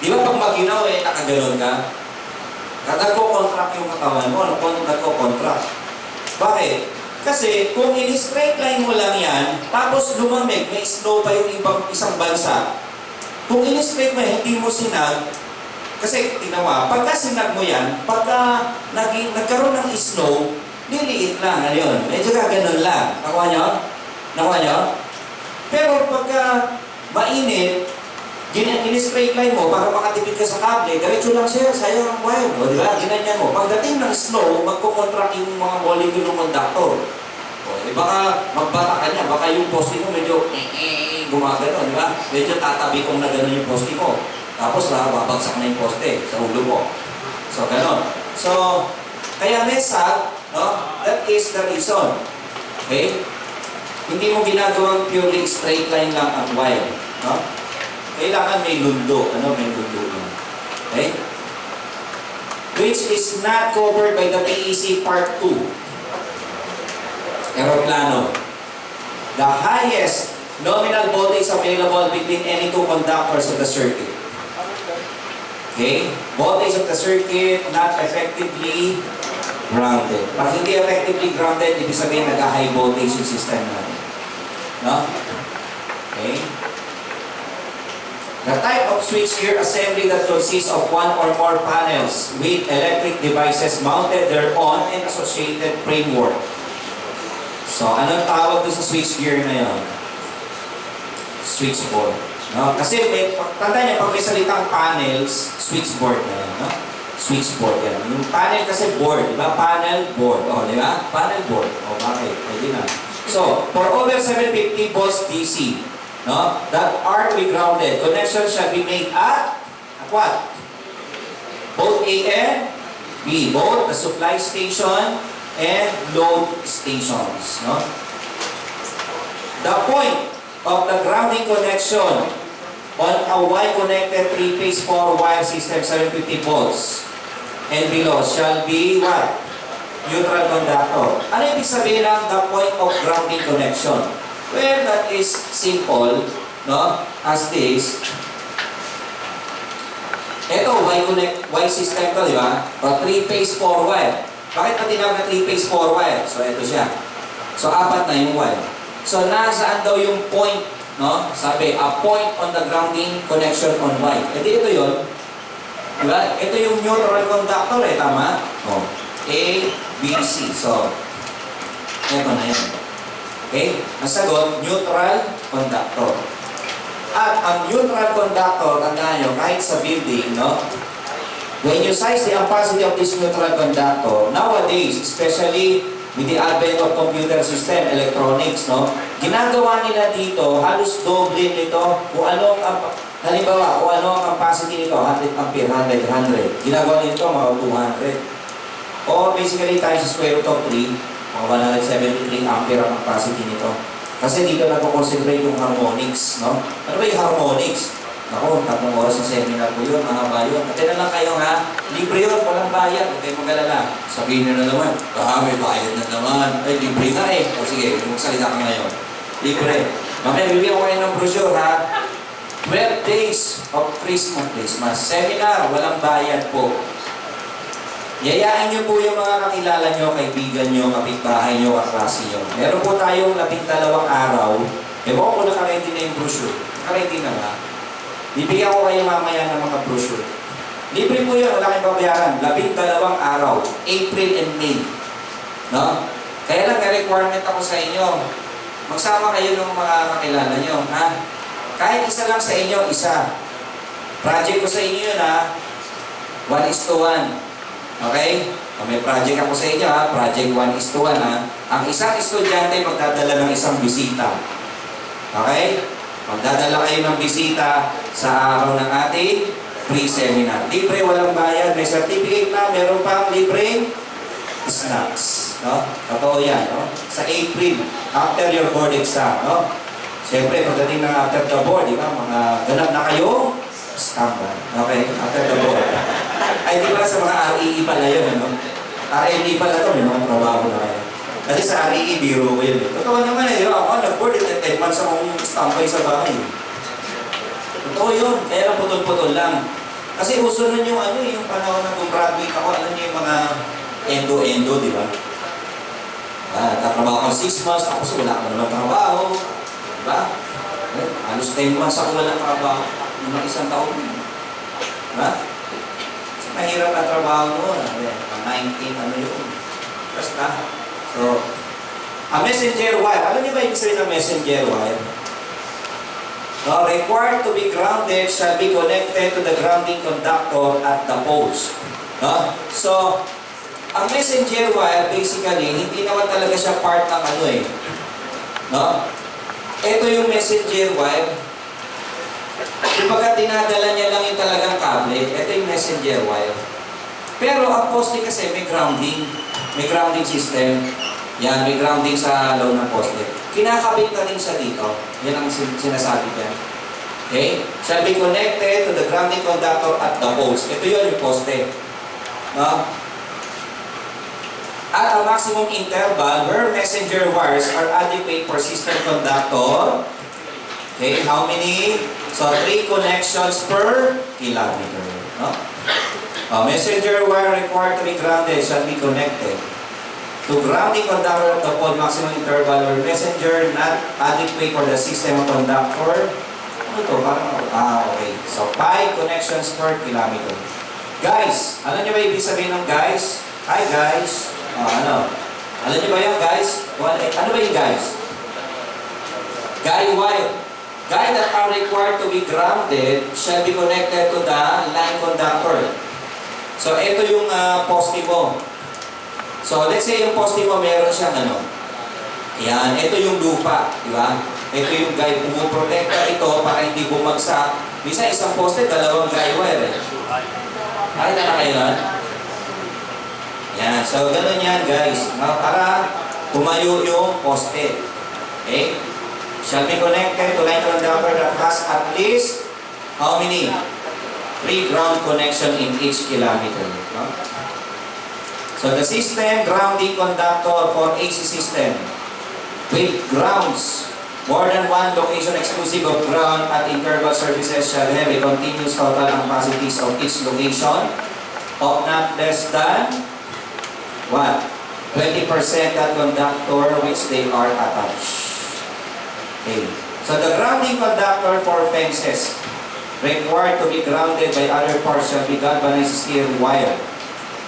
Di ba pag maginaw nakaganon ka? Nagko-contract yung katawan mo, nagko-contract. Bakit? Kasi kung in-straight line mo lang yan, tapos lumamig, may snow pa yung isang bansa. Kung in-straight mo, hindi mo sinag, kasi tinawa, pagka sinag mo yan, pagka nagkaroon ng snow, liliit lang, ano yun? Medyo gaganon lang. Nakuha nyo? Nakuha nyo? Pero pagka mainit, in-straight line mo para makatipid ka sa kable, diretso lang siya, sayang ang wire. O, di ba? Ginanyan mo. Pagdating ng snow, magko-contract yung mga molecule ng conductor. O, baka magbata ka niya, baka yung poste mo medyo gumagano, di ba? Medyo tatabi kong na gano'n yung poste mo. Tapos babagsak na yung poste sa ulo mo. So, gano'n. So, kaya may sag, no? That is the reason. Okay? Hindi mo ginagawang purely straight line lang ang wire. No? Kailangan may lundo. May lundo yun. Okay? Which is not covered by the PEC Part 2. Aeroplano. The highest nominal voltage available between any two conductors of the circuit. Okay? Voltage of the circuit not effectively grounded. Pag hindi effectively grounded, ibig sabihin nag-high voltage yung system natin. No? Okay? The type of switchgear assembly that consists of one or more panels with electric devices mounted thereon and associated framework. So, anong tawag doon sa switchgear na yun? Switchboard. No? Kasi, tanda niya, pag may salitang panels, switchboard na yan. No? Switchboard yan. Yung panel kasi board, di ba? Panel, board. O, di ba? Panel, board. O, bakit? Pwede na. So, for over 750 volts DC, no? That are to be grounded. Connection shall be made at what? Both A and B. Both the supply station and load stations. No? The point of the grounding connection on a Y-connected 3-phase 4-wire system 750 volts and below shall be what? Neutral conductor. Ano ibig sabihin ng the point of grounding connection? Well, that is simple, no? As this. Ito, Y system to, di ba? O 3-phase 4-wire. Bakit pa tinawag na 3-phase 4-wire? So, ito siya. So, apat na yung wire. So, nasaan daw yung point, no? Sabi, a point on the grounding connection on Y. E di ito yun. Diba? Ito yung neutral conductor eh, tama? O. A, B, C. So, ito na yan. Okay? Ang sagot, neutral conductor. At ang neutral conductor, tandaan nyo, kahit sa building, no? When you size the ampacity of this neutral conductor, nowadays, especially with the advent of computer system, electronics, no? Ginagawa nila dito, halos doble nito, kung ano ang, halimbawa, kung ano ang capacity nito, 100 ampere, 100, 100. Ginagawa nito, mga 200. O basically, times the square root of 3, mga 173 ampere ang capacity nito. Kasi dito nagko-concentrate yung harmonics, no? Ano ba yung harmonics? Ako, 3 oras ng seminar ko yun, mahaba yun. At na lang kayo ha, libre yun, walang bayad, huwag kayong mag-alala. Sabihin nyo na naman, may bayad na naman. Ay, libre na eh. O sige, magsalita ka ngayon. Libre. Mamaya, bibigyan ko kayo ng brochure ha. 12 days of Christmas seminar, walang bayad po. Yayaan nyo po yung mga kakilala nyo, kaibigan nyo, kapitbahay nyo, kaklase nyo. Meron po tayong 12 araw. Ewan ko nakaready na yung brochure. Nakaready na ba? Bibigyan ko kayo mamaya ng mga brochure. Libre po yun, wala kayong babayaran. 12 araw, April and May. No? Kaya lang, requirement ako sa inyo. Magsama kayo ng mga kakilala nyo. Ha? Kahit isa lang sa inyo, isa. Project ko sa inyo yun ha. 1:1. Okay? May project ako sa inyo ha. Project 1:1 ha. Ang isang estudyante magdadala ng isang bisita. Okay? Magdadala kayo ng bisita sa araw ng ating pre-seminar. Libre, walang bayad. May certificate na. Meron pang libreng snacks. No? Totoo yan. No? Sa April, after your board exam. No? Siyempre, pagdating na after the board, di ba? Mga ganap na kayo, standby. Okay? After the board. Ay, di ba sa mga REE pala yun, ano? REE pala ito, may mga trabaho na kayo. Kasi sa REE, biro ko yun. Totoo naman eh, di ba? Ako, nag-board at 10 months akong standby sa bahay. Totoo yun, kaya lang putol-putol lang. Kasi uso nun yung ano, yung panahon na gumraduate ako, alam niyo yung mga endo-endo, di ba? Tatrabaho ko 6 months, tapos wala ako naman trabaho. Di ba? Halos 10 months ako walang trabaho. Nung isang taon. Di ba? Mahirap na trabaho mo. 19, ano yun. Basta. So, a messenger wire. Alam niyo ba yung sabihin ng messenger wire? No, required to be grounded shall be connected to the grounding conductor at the poles. No? So, ang messenger wire, basically, hindi naman talaga siya part ng ano eh. No? Ito yung messenger wire. Kumbaga, tinadala niya lang yung talagang kable. Ito yung messenger wire. Pero ang poste kasi may grounding. May grounding system. Yan, may grounding sa loob ng poste. Kinakabit na rin siya dito. Yan ang sinasabi niya. Okay? Shall be connected to the grounding conductor at the poles. Ito yun yung poste. No? At a maximum interval where messenger wires are adequate for system conductor. Okay, how many? So, 3 connections per kilometer. No? Messenger wire required to be grounded shall be connected to grounding conductor at the pole maximum interval where messenger not adequate for the system conductor. Ano to? Okay. So, 5 connections per kilometer. Guys, alam niyo ba ibig sabihin ng guys? Hi guys. Ano? Alam niyo ba yung guys? Ano ba yung guys? Guy wire. Guy that are required to be grounded shall be connected to the line conductor. So, ito yung poste mo. So, let's say yung poste mo meron siyang ano. Yan, ito yung lupa. Di ba? Ito yung guy, pumuprotekta ito para hindi bumagsak. Minsan isang poste, 2 guy wire eh. Ay, na kayo nun? Yan, so ganun yan guys. Para tumayo yung poste. Okay? Shall be connected to line conductor that has at least how many? 3 ground connection in each kilometer. No? So the system, grounding conductor for AC system with grounds. More than one location exclusive of ground at interval services shall have a continuous total capacities of each location of not less than what? 20% that conductor which they are attached. Okay. So the grounding conductor for fences required to be grounded by other parts shall be galvanized steel wire.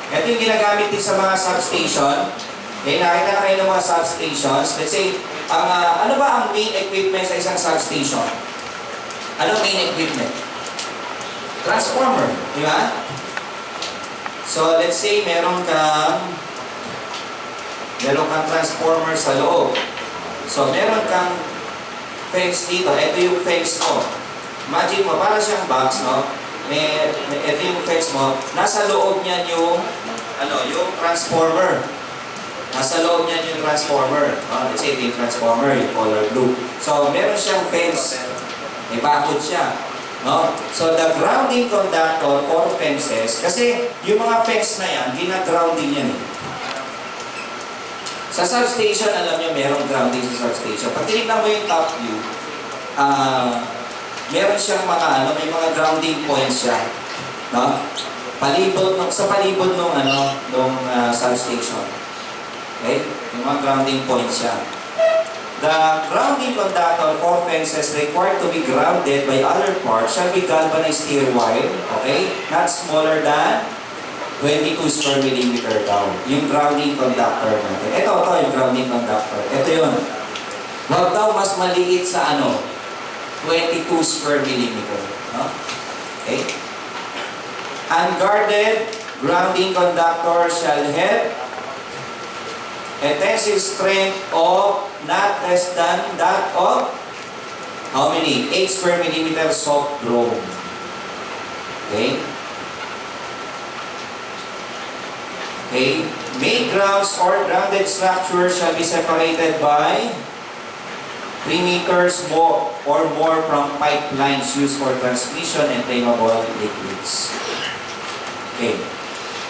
Ito yung ginagamit din sa mga substation. Okay, nakita na kayo ng mga substations. Let's say, ano ba ang main equipment sa isang substation? Ano main equipment? Transformer, di ba? So, let's say, meron kang transformer sa loob. So, meron kang fence dito. Ito yung fence mo. Imagine mo, para siyang box, no? Ito yung fence mo. Nasa loob niyan yung transformer. Nasa loob niyan yung transformer. Let's say ito yung transformer, yung color blue. So, meron siyang fence. May bakod siya. No? So, the grounding conductor for fences, kasi yung mga fence na yan, gina-grounding yan. Sa substation, alam nyo, merong grounding sa substation. Pag tinignan mo yung top view, meron siyang may mga grounding points siya. No? Sa palibot ng substation. Okay? Yung mga grounding points siya. The grounding conductor for fences required to be grounded by other parts shall be galvanized steel wire, okay? Not smaller than 22 square millimeter daw. Yung grounding conductor natin. Ito yung grounding conductor. Ito yun. Huwag daw mas maliit sa 22 square millimeter. No? Okay? Unguarded grounding conductor shall have a tensile strength of not less than that of how many? 8 square millimeter soft chrome. Okay? Okay? Main grounds or grounded structure shall be separated by 3 meters more or more from pipelines used for transmission and flammable liquids. Okay.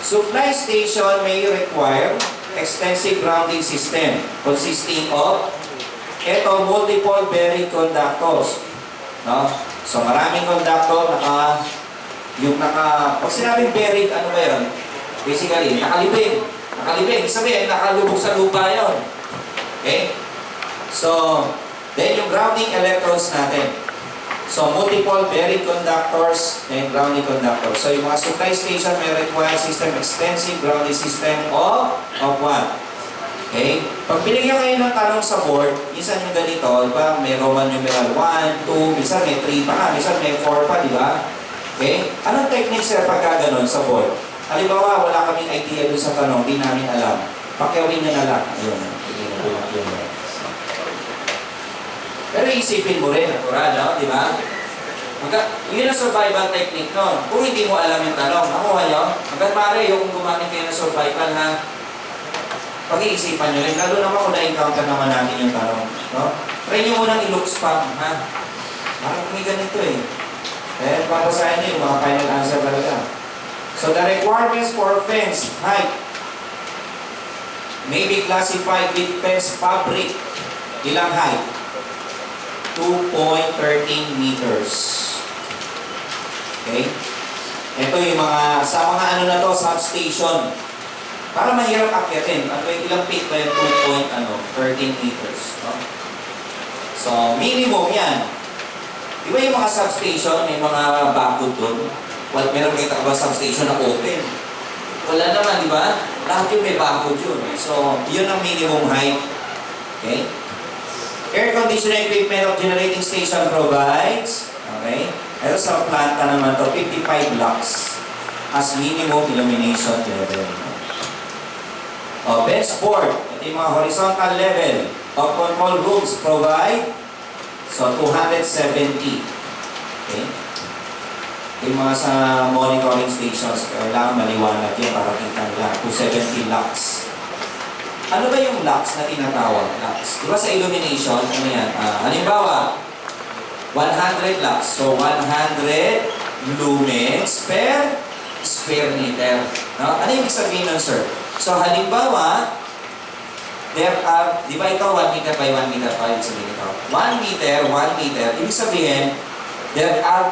Supply station may require extensive grounding system consisting of multiple bearing conductors. No? So maraming conductor pag sinabing bearing, ano ba yun? Basically, nakalibing. Nakalibing, sabihin, nakalubog sa lupa yun. Okay? So, then yung grounding electrodes natin. So, multiple bearing conductors and grounding conductors. So, yung mga supply station may require system extensive grounding system of what? Okay? Pag binigyan kayo ng tanong sa board, minsan yung ganito, diba? May Roman numeral 1, 2, minsan may 3 pa nga, minsan may 4 pa, di ba? Okay? Anong technique sir pagka ganun sa board? Halimbawa, wala kaming idea dun sa tanong, di namin alam. Pakiawin nyo na lang. Ayun. Pero isipin mo rin, natural, no? Di ba? Yun ang survival technique nun. Kung hindi mo alam yung tanong, nakuha nyo? Hanggang mare, yung gumamit kayo ng survival, ha? Pag-iisipan nyo rin. Lalo naman kung na-encounter naman natin yung tanong. No? Try nyo munang i-look spam, ha? Parang may ganito eh. Eh, papasahin nyo yung mga final answer talaga. So the requirements for fence height may be classified with fence fabric. Ilang height? 2.13 meters. Okay? Ito yung mga, sa mga substation. Para mahirap akyatin. Ilang feet ba yung 2.13 meters? No? So, minimum yan. Di ba yung mga substation, may mga bakod doon? Meron kita ba substation na open? Wala naman, di ba? Lahat yung may bakod yun. So, yun ang minimum height. Okay? Air conditioning equipment of generating station provides, okay? Ito sa planta naman to, 55 lux as minimum illumination level. Bench board, ito yung mga horizontal level of control rooms provide, so 270. Okay? Yung mga sa monitoring stations, kailangan maliwanag yan para kita nila. 270 lux. Ano ba yung lux na tinatawag? Lux. Diba sa illumination, ano yan? Halimbawa, 100 lux. So, 100 lumens per square meter. No? Ano yung ibig sabihin nun, sir? So, halimbawa, there are, di ba ito 1 meter by 1 meter pa, ibig sabihin ito. 1 meter, 1 meter, ibig sabihin, there are,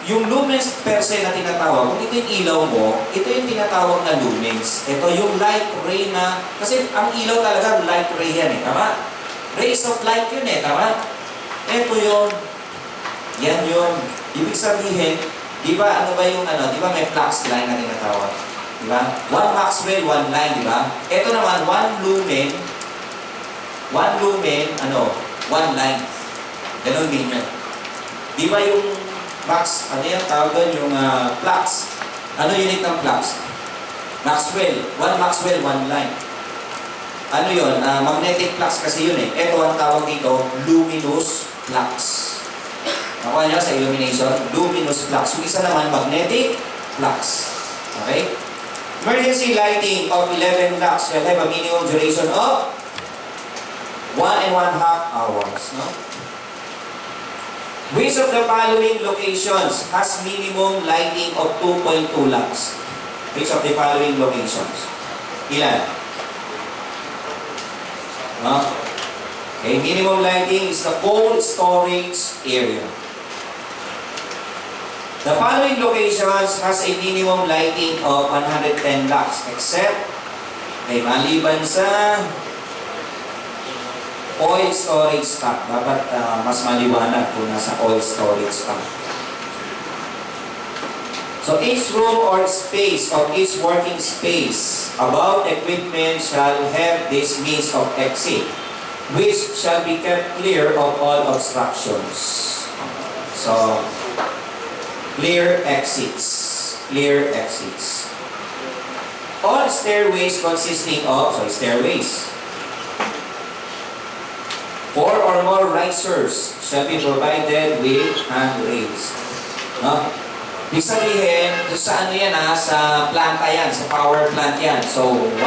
yung lumens per se na tinatawag, kung ito yung ilaw mo, ito yung tinatawag na lumens. Ito yung light ray na, kasi ang ilaw talaga, light ray yan tama? Rays of light yun tama? Ito yun, yan yun. Ibig sabihin, di ba, ano ba yung di ba may flux line na tinatawag? Di ba? 1 Maxwell, 1 line, di ba? Ito naman, 1 lumen, 1 line. Ganon din yun. Di ba yung Max, ano yung tawag doon? Yung flux. Ano unit ng flux? Maxwell. 1 Maxwell, 1 line. Ano yun? Magnetic flux kasi yun Ito ang tawag dito, luminous flux. Nakuha nyo sa illumination? Luminous flux. Yung isa naman, magnetic flux. Okay? Emergency lighting of 11 lux shall have a minimum duration of 1.5 hours. No? Which of the following locations has minimum lighting of 2.2 lux? Which of the following locations? Ilan? No? Okay, minimum lighting is the cold storage area. The following locations has a minimum lighting of 110 lux except maliban sa oil storage tank. Dapat mas maliwanag kung nasa oil storage tank. So each room or space or each working space above equipment shall have this means of exit, which shall be kept clear of all obstructions. So, clear exits. Clear exits. All stairways consisting of, stairways. 4 or more risers shall be provided with handrails. No? Ibig sabihin, sa ano yan sa planta yan, sa power plant yan. So, 1,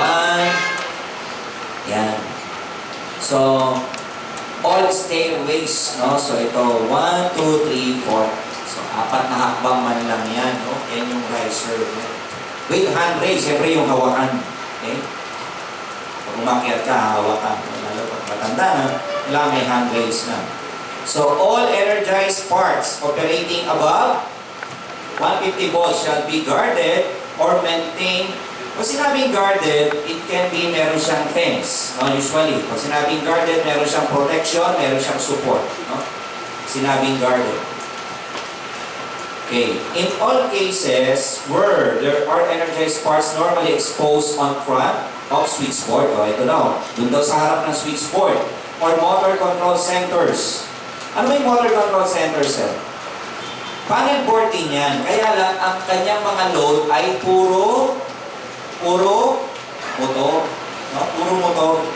yan. So, all stairways, no? So, ito, 1, 2, 3, 4. So, 4 na hakbang man lang yan, no? Yan yung riser. No? With handrails, siyempre yung hawakan. Okay? Pag umakyat ka, hawakan. Lalo pag matanda na, wala may handrails na. So, all energized parts operating above 150 volts shall be guarded or maintained. Pag sinabing guarded, it can be meron siyang fence. No? Usually, pag sinabing guarded, meron siyang protection, meron siyang support. No? Sinabing guarded. Okay. In all cases where there are energized parts normally exposed on front of switchboard, ito daw, dun daw sa harap ng switchboard, or motor control centers. Ano ba yung motor control centers, sir? Panel board din yan. Kaya lang, ang kanyang mga load ay puro motor. No? Puro motor.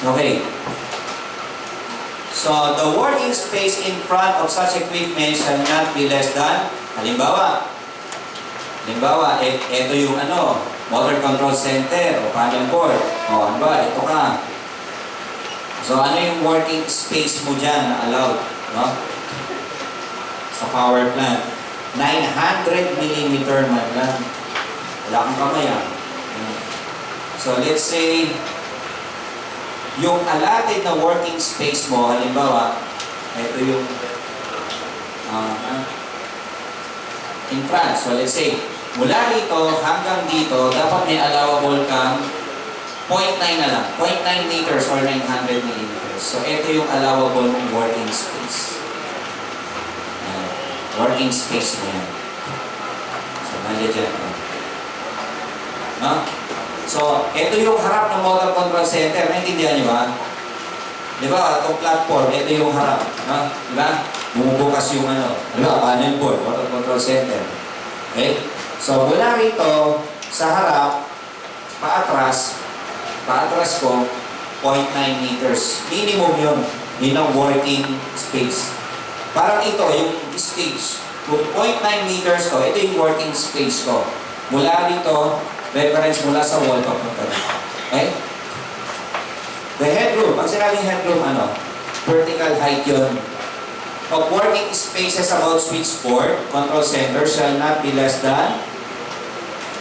Okay. So, the working space in front of such equipment shall not be less than, halimbawa, ito yung motor control center o panel board. O, ano ba? Ito ka. So, ano yung working space mo dyan na allowed? No? Sa power plant. 900 mm man lang. Wala kang kamay So, let's say, yung allotted na working space mo, halimbawa, ito yung in front. So let's say, mula rito hanggang dito, dapat may allowable kang 0.9 na lang. 0.9 meters or 900 millimeters. So ito yung allowable mong working space. Working space mo yan. So, mali dyan. No? So, ito yung harap ng motor control center. Naintindihan niyo ba? Di ba? Itong platform, ito yung harap. No? Di ba? Bumubukas yung di ba? Panel board, motor control center. Okay? So, mula rito, sa harap, paatras ko, 0.9 meters. Minimum yun. Yun ang working space. Parang ito, yung stage. Kung 0.9 meters ko, ito yung working space ko. Mula rito, reference mula sa wall papunta dito. Okay? The headroom, pag sinabing headroom, ano? Vertical height yun. Of working spaces about switchboard, control center shall not be less than,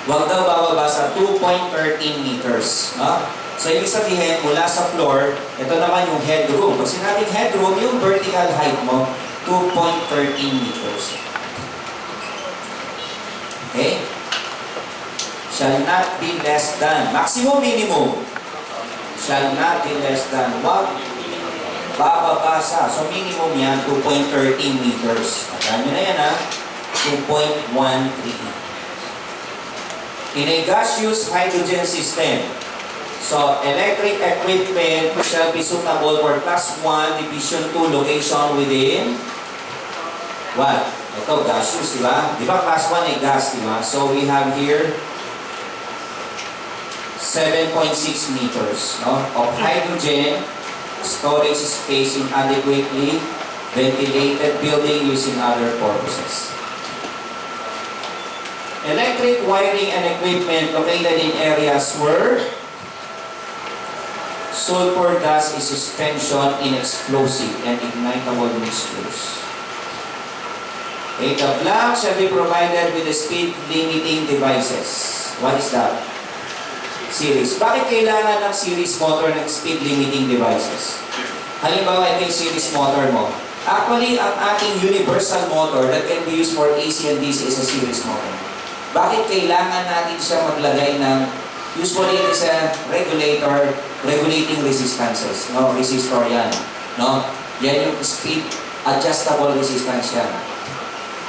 huwag daw bababa sa 2.13 meters. No? So, ibig sabihin, mula sa floor, ito naman yung headroom. Pag sinabing headroom, yung vertical height mo, 2.13 meters. Okay? Shall not be less than, maximum, minimum. Shall not be less than, wag bababa sa. So, minimum yan, 2.13 meters. Tandaan nyo na yan, ha? 2.13. In a gaseous hydrogen system, so electric equipment shall be suitable for class 1, division 2 location within what? Ito, gaseous, di ba? Di ba class 1 ay gas, di ba? So, we have here 7.6 meters no, of hydrogen storage space in adequately ventilated building using other purposes. Electric wiring and equipment located in areas where sulfur gas is suspension in explosive and ignitable mixtures. Okay, the blank shall be provided with the speed limiting devices. What is that? Series. Bakit kailangan ng series motor ng speed limiting devices? Halimbawa, ito yung series motor mo. Actually, ang ating universal motor that can be used for AC and DC is a series motor. Bakit kailangan natin siya maglagay ng, usually it is a regulator, regulating resistances. No? Resistor yan. No? Yan yung speed adjustable resistance yan.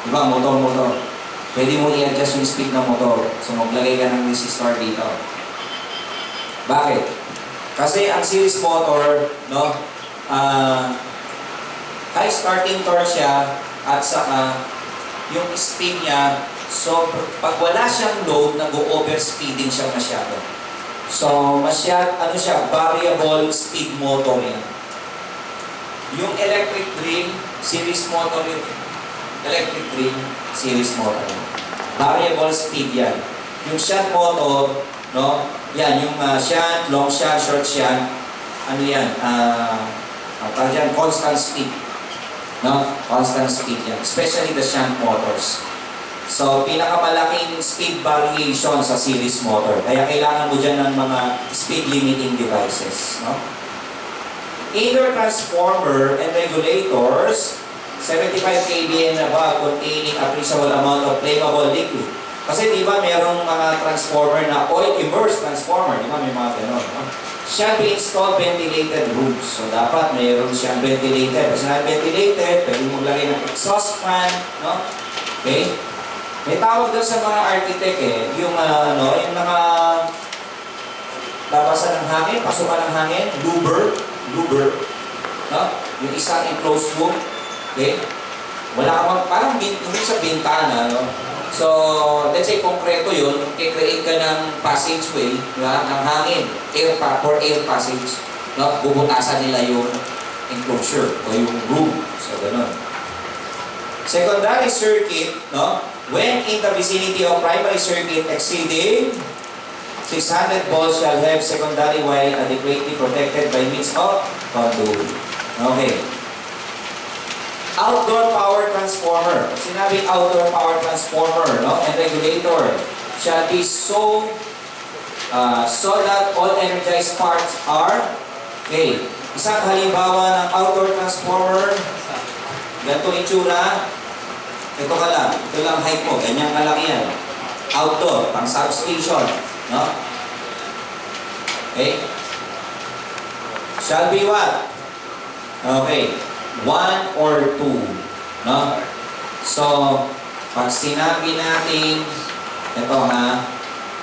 Diba? Motor. Pwede mo i-adjust yung speed ng motor. So, maglagay ka ng resistor dito. Bakit? Kasi ang series motor, no, high starting torque siya at saka yung speed niya, so pag wala siyang load, nag-overspeeding siya masyado. So, ano siya, variable speed motor yan. Yung electric drill, series motor yun. Electric drill, series motor. Variable speed yan. Yung shunt motor, no? Yan, yung shunt, long shunt, short shunt, ano yan? Constant speed. No? Constant speed yan. Especially the shunt motors. So, pinakamalaking speed variation sa series motor. Kaya kailangan mo dyan ng mga speed limiting devices. No? Either transformer and regulators, 75 kV and above containing appreciable amount of flammable liquid. Kasi di ba mayroong mga transformer na oil immersed transformer, di ba may mga gano'n, no? Shall be installed ventilated rooms. So dapat mayroon siyang ventilated. Kasi na ventilated, pwede mong lagay ng exhaust fan, no? Okay? May tawag doon sa mga architect yung yung labasan ng hangin, pasukan ng hangin, louver, no? Yung isang enclosed room, okay? Wala ka parang hindi sa bintana, no? So, let's say, konkreto yun, i-create ka ng passageway, diba, ng hangin, for air passage, no? Bubutasan nila yung enclosure o yung room. So, ganun. Secondary circuit, no? When in the vicinity of primary circuit exceeding 600 volts shall have secondary wiring adequately protected by means of conduit. Okay. Outdoor power transformer. Sinabi outdoor power transformer, no? And regulator shall be so that all energized parts are okay. Isang halimbawa ng outdoor transformer, ganito itsura. Ito ka lang. Ito lang height mo. Ganyan kalaki yan. Outdoor, pang substation, no? Okay. Shall be what? Okay. 1 or 2, no? So, pag sinabi natin, ito ha,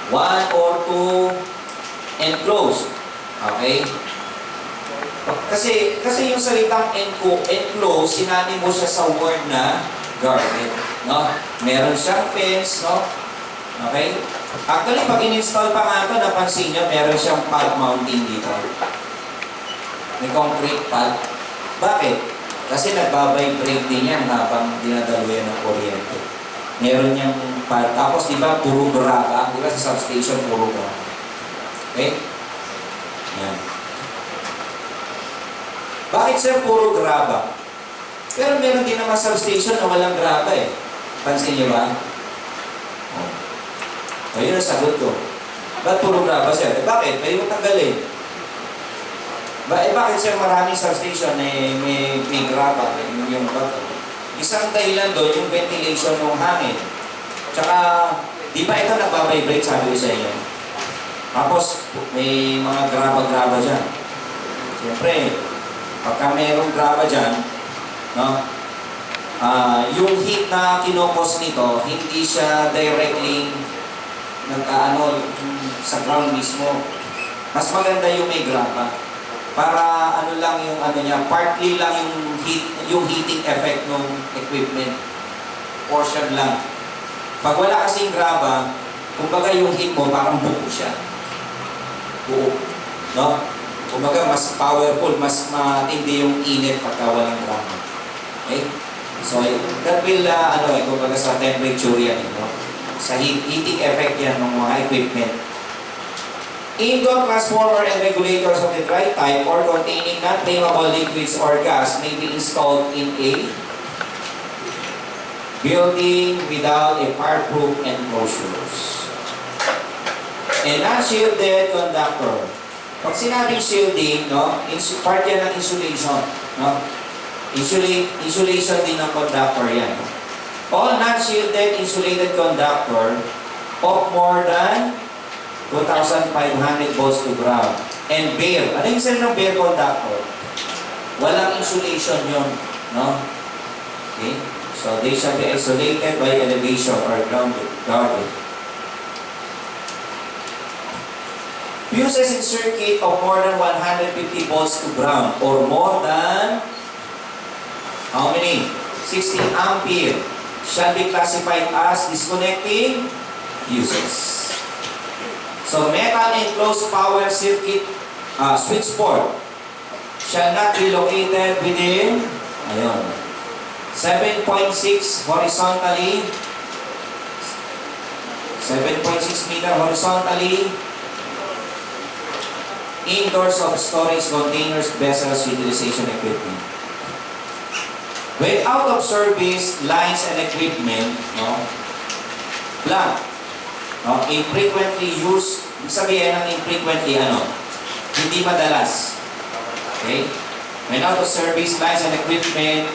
1 or 2, enclosed. Okay? Kasi yung salitang enclosed, sinabi mo siya sa word na garden, no? Meron siyang fence, no? Okay? Actually, pag in-install pa nga ito, napansin nyo, meron siyang pad mounting dito. May concrete pad. Bakit? Kasi nagbabibrate din yan habang dinadalo yan ng kuryente. Meron niyang pad. Tapos, di ba, puro braga. Di ba sa substation, puro braga. Okay? Yan. Bakit sir puro graba? Pero meron din naman substation na walang graba eh. Pansin niyo ba? O yun ang sagot ko. Ba't puro graba sir? Eh bakit? Pwede mo tanggalin. Bakit sir maraming substation may graba? Yung bato. Isang dahilan doon yung ventilation ng hangin. Tsaka, di ba ito nagbabibrate sabi ko sa inyo? Tapos, may mga graba-graba dyan. Siyempre, pagka mayroong graba dyan, no? Yung heat na kinokos nito, hindi siya directly sa ground mismo. Mas maganda yung may graba. Para ano lang yung ano niya, partly lang yung heating effect ng equipment. Portion lang. Pag wala kasing graba, kumbaga yung heat mo parang buo siya. Buo. No? Kumbaga mas powerful, mas matindi yung init pagka walang graba. Okay? So, that will, kumbaga sa temperature yan, no? Sa heating effect yan ng mga equipment. Indoor transformer and regulators of the dry type or containing non-flammable liquids or gas may be installed in a building without a fireproof enclosures. A non-shielded conductor. Pag sinabing shielding, no, part yan ng insulation. No? Insulation din ng conductor yan. All non-shielded insulated conductor of more than 2,500 volts to ground. And bare. Ano yung sabi ng bare conductor? Walang insulation yun. No? Okay? So, they shall be isolated by elevation or grounded. Fuses in circuit of more than 150 volts to ground or more than how many? 16 ampere shall be classified as disconnecting fuses. So, metal enclosed power circuit switchboard shall not be located within 7.6 horizontally, 7.6 meter horizontally, indoors of storage containers, vessels, utilization equipment. When out of service, lines and equipment, blank. Infrequently used, ibig sabihin ng infrequently, hindi madalas. Okay? When out of service, lines and equipment,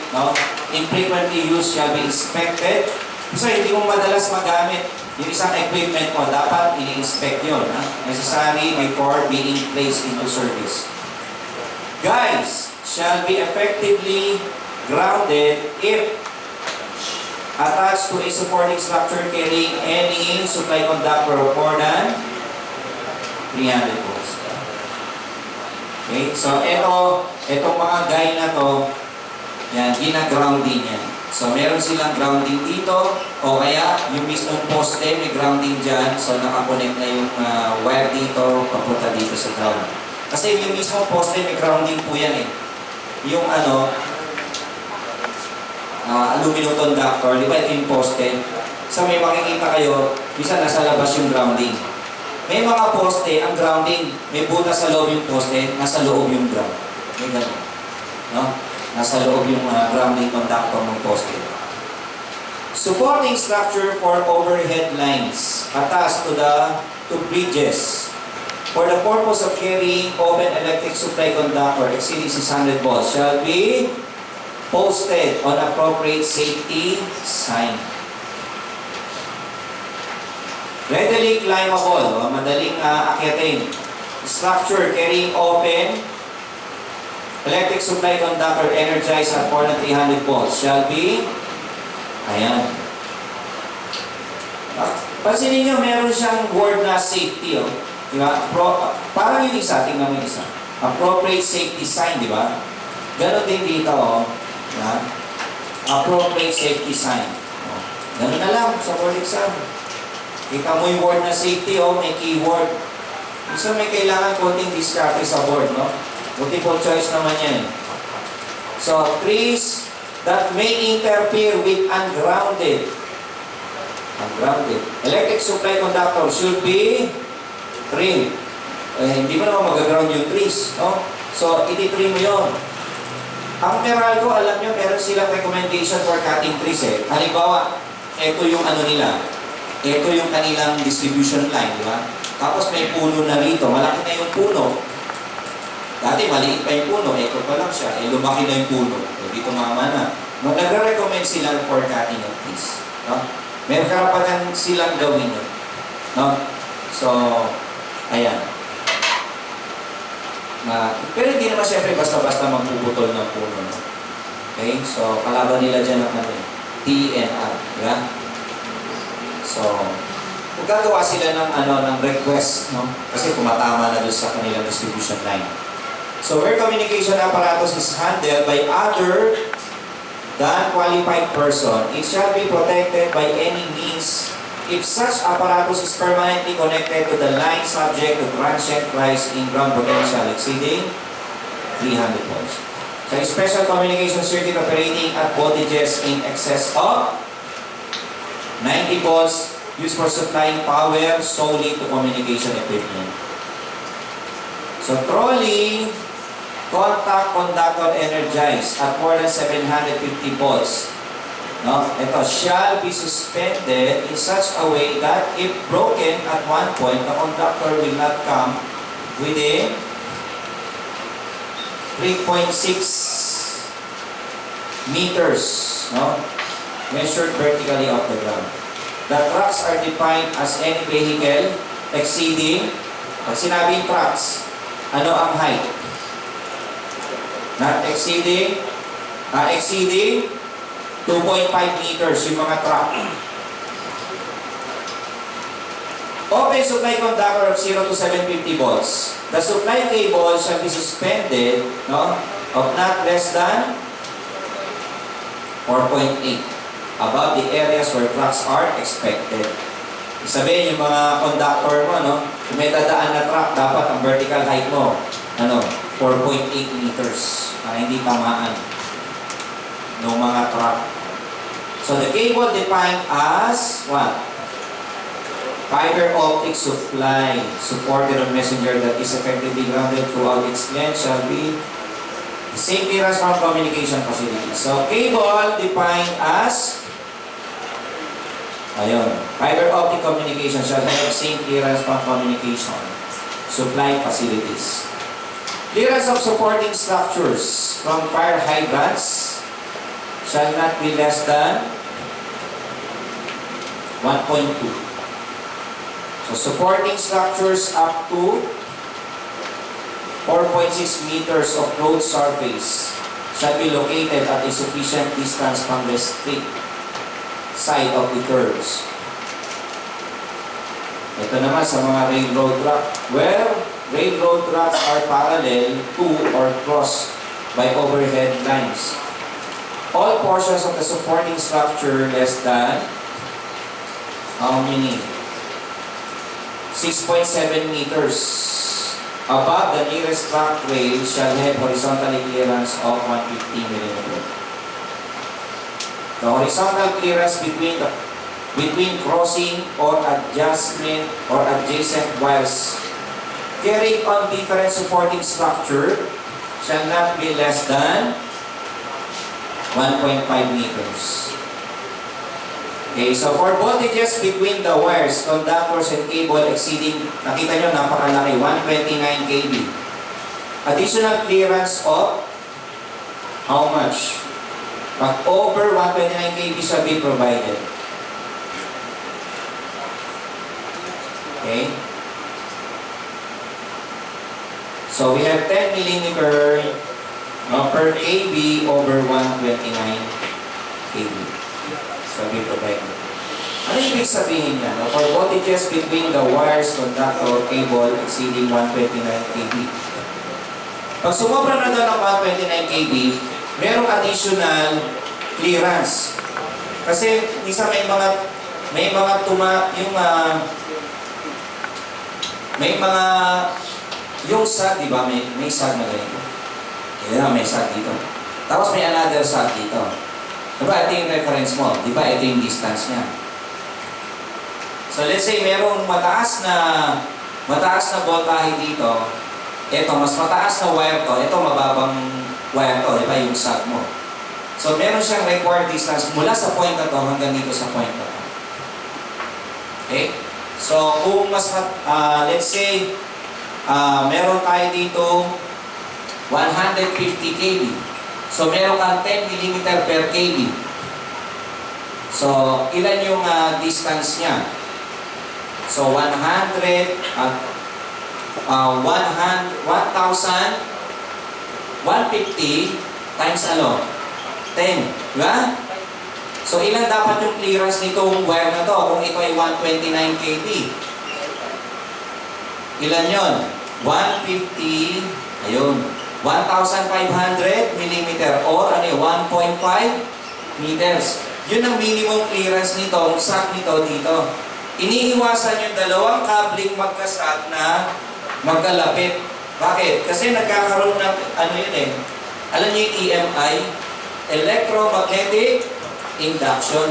infrequently used shall be inspected. So, hindi mo madalas magamit yung isang equipment mo, dapat ini-inspect yun. Necessary before being placed into service. Guys shall be effectively grounded if attached to a supporting structure carrying any supply conductor of more than 300 volts. Okay, so itong mga guy na to, yan, gina-grounding yan. So meron silang grounding dito, o kaya yung mismong poste may grounding dyan, so nakakonect na yung wire dito, papunta dito sa ground. Kasi yung mismong poste may grounding po yan eh. Yung aluminum conductor, di ba ito yung poste? So may makikita kayo, bisa nasa labas yung grounding. May mga poste, ang grounding, may butas sa loob yung poste, nasa loob yung ground. May gano'n. No? Nasa loob yung grounding conductor ng poste. Supporting structure for overhead lines attached to bridges for the purpose of carrying open electric supply conductor exceeding 600 volts shall be posted on appropriate safety sign. Readily climbable, madaling akyatin. Structure carrying open electric supply conductor energized at more than 300 volts shall be, ayan. Pansinin nyo, meron siyang word na safety, diba? Parang yung isa, tingnan mo yung isa. Appropriate safety sign, di ba? Ganon din dito, diba? Appropriate safety sign. Ganon na lang sa board exam. Kita mo yung word na safety, may keyword. So may kailangan konting discovery sa board, no? Multiple choice naman yan. So, trees that may interfere with ungrounded electric supply conductor should be trimmed. Hindi mo naman mag-ground yung trees, no? So, iti-trim mo yun. Ang Meralco, alam nyo, meron silang recommendation for cutting trees eh. Halimbawa, ito yung ano nila. Ito yung kanilang distribution line, di ba? Tapos may puno na rito. Malaki na yung puno. Dati maliit pa yung puno. Ito pa lang siya. Eh, lumaki na yung puno. Eh, dito mama na. Nagre-recommend sila for cutting of trees. No? May karapatan silang gawin yun. No? So, ayan. Pero hindi naman siyempre basta-basta magpuputol ng puno. No? Okay? So, kalaban nila dyan ang ano, DNR. Diba? So, gagawa sila ng, ng request. No? Kasi tumatama na doon sa kanilang distribution line. So, where communication apparatus is handled by other than qualified person, it shall be protected by any means if such apparatus is permanently connected to the line subject to transient rise in ground potential exceeding 300 volts. So, a special communication circuit operating at voltages in excess of 90 volts used for supplying power solely to communication equipment. So, trolley, contact conductor energized at more than 750 volts. No? Ito, shall be suspended in such a way that if broken at one point, the conductor will not come within 3.6 meters, no? Measured vertically off the ground. The trucks are defined as any vehicle exceeding, pag sinabing trucks, ano ang height? Not exceeding, exceeding 2.5 meters yung mga truck. Open supply conductor of 0 to 750 volts. The supply cable shall be suspended, no, of not less than 4.8 above the areas where trucks are expected. Sabihin yung mga conductor mo, no, kung may dadaan na truck, dapat ang vertical height mo, 4.8 meters para hindi tamaan ng mga truck. So the cable defined as what? Fiber optic supply supported on messenger that is effectively grounded throughout its length shall be the same clearance from communication facility. So cable defined as fiber optic communication shall have same clearance from communication supply facilities. Clearance of supporting structures from fire hydrants shall not be less than 1.2. So supporting structures up to 4.6 meters of road surface shall be located at a sufficient distance from the street side of the curbs. Ito naman sa mga railroad track, where railroad tracks are parallel to or crossed by overhead lines. All portions of the supporting structure less than how many? 6.7 meters above the nearest track rail shall have horizontal clearance of 150 mm. The horizontal clearance between crossing or adjustment or adjacent wires carrying on different supporting structure shall not be less than 1.5 meters. Okay, so for voltages between the wires, conductors, and cable exceeding, nakita nyo, napakalaki, 129 kV. Additional clearance of how much? Pag over 129 kV shall be provided. Okay? So we have 10 millimeter per kV over 129 kV. So we provided. Ano ibig sabihin yan? For voltages between the wires, conductor, cable exceeding 129 kV. Pag sumobra na doon ng 129 kV, merong additional clearance. Kasi isa may mga yung sag, di ba? May sag na ganito. May sag dito. Tapos may another sag dito. Diba, ito yung reference mo. Diba, ito yung distance niya. So, let's say, merong mataas na voltahe dito. Ito, mas mataas na wire to. Ito, wire to, di ba? Yung sag mo. So, meron siyang required distance mula sa point na to hanggang dito sa point na to. Okay? So, kung let's say, meron tayo dito 150 kV. So, meron kang 10 mm per kV. So, ilan yung distance niya? So, 1,150 times 10. Diba? So, ilan dapat yung clearance nitong wire na to kung ito ay 129 kV? Ilan yon? 150, ayun, 1,500 mm or 1.5 meters. Yun ang minimum clearance nito, sag nito dito. Iniiwasan yung dalawang kabling magkasat na magkalapit. Bakit? Kasi nagkakaroon ng, alam niyo yung EMI? Electromagnetic induction.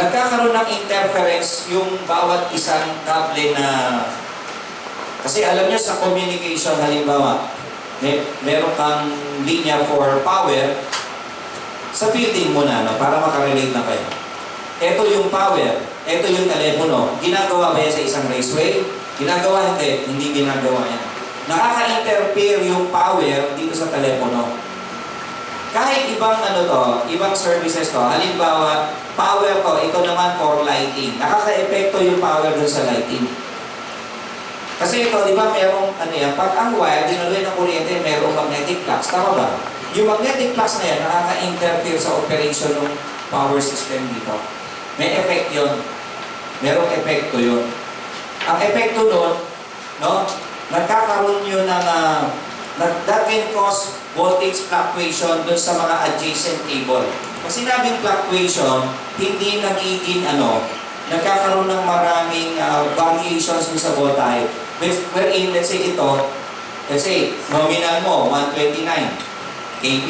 Nagkakaroon ng interference yung bawat isang kable na... Kasi alam niyo sa communication, halimbawa, meron kang linya for power, sa building mo na, para makarelate na kayo. Ito yung power, ito yung telepono. Ginagawa ba yan sa isang raceway? Ginagawa hindi, hindi ginagawa yan. Nakaka-interfere yung power dito sa telepono. Kahit ibang ibang services to, halimbawa, power to, ito naman for lighting. Nakaka-epekto yung power dun sa lighting. Kasi ito, di ba, merong, pag ang wire, dinuloy ng kuryente, merong magnetic flux. Tama ba? Yung magnetic flux na yan, nakaka-interfere sa operation ng power system dito. May effect yun. Merong epekto yun. Ang epekto nun, nagkakaroon yun ng, that can cause voltage fluctuation dun sa mga adjacent cable. Pag sinabing fluctuation, hindi nagiging nagkakaroon ng maraming variations dun sa voltage. Wherein, let's say nominal mo, 129 kV.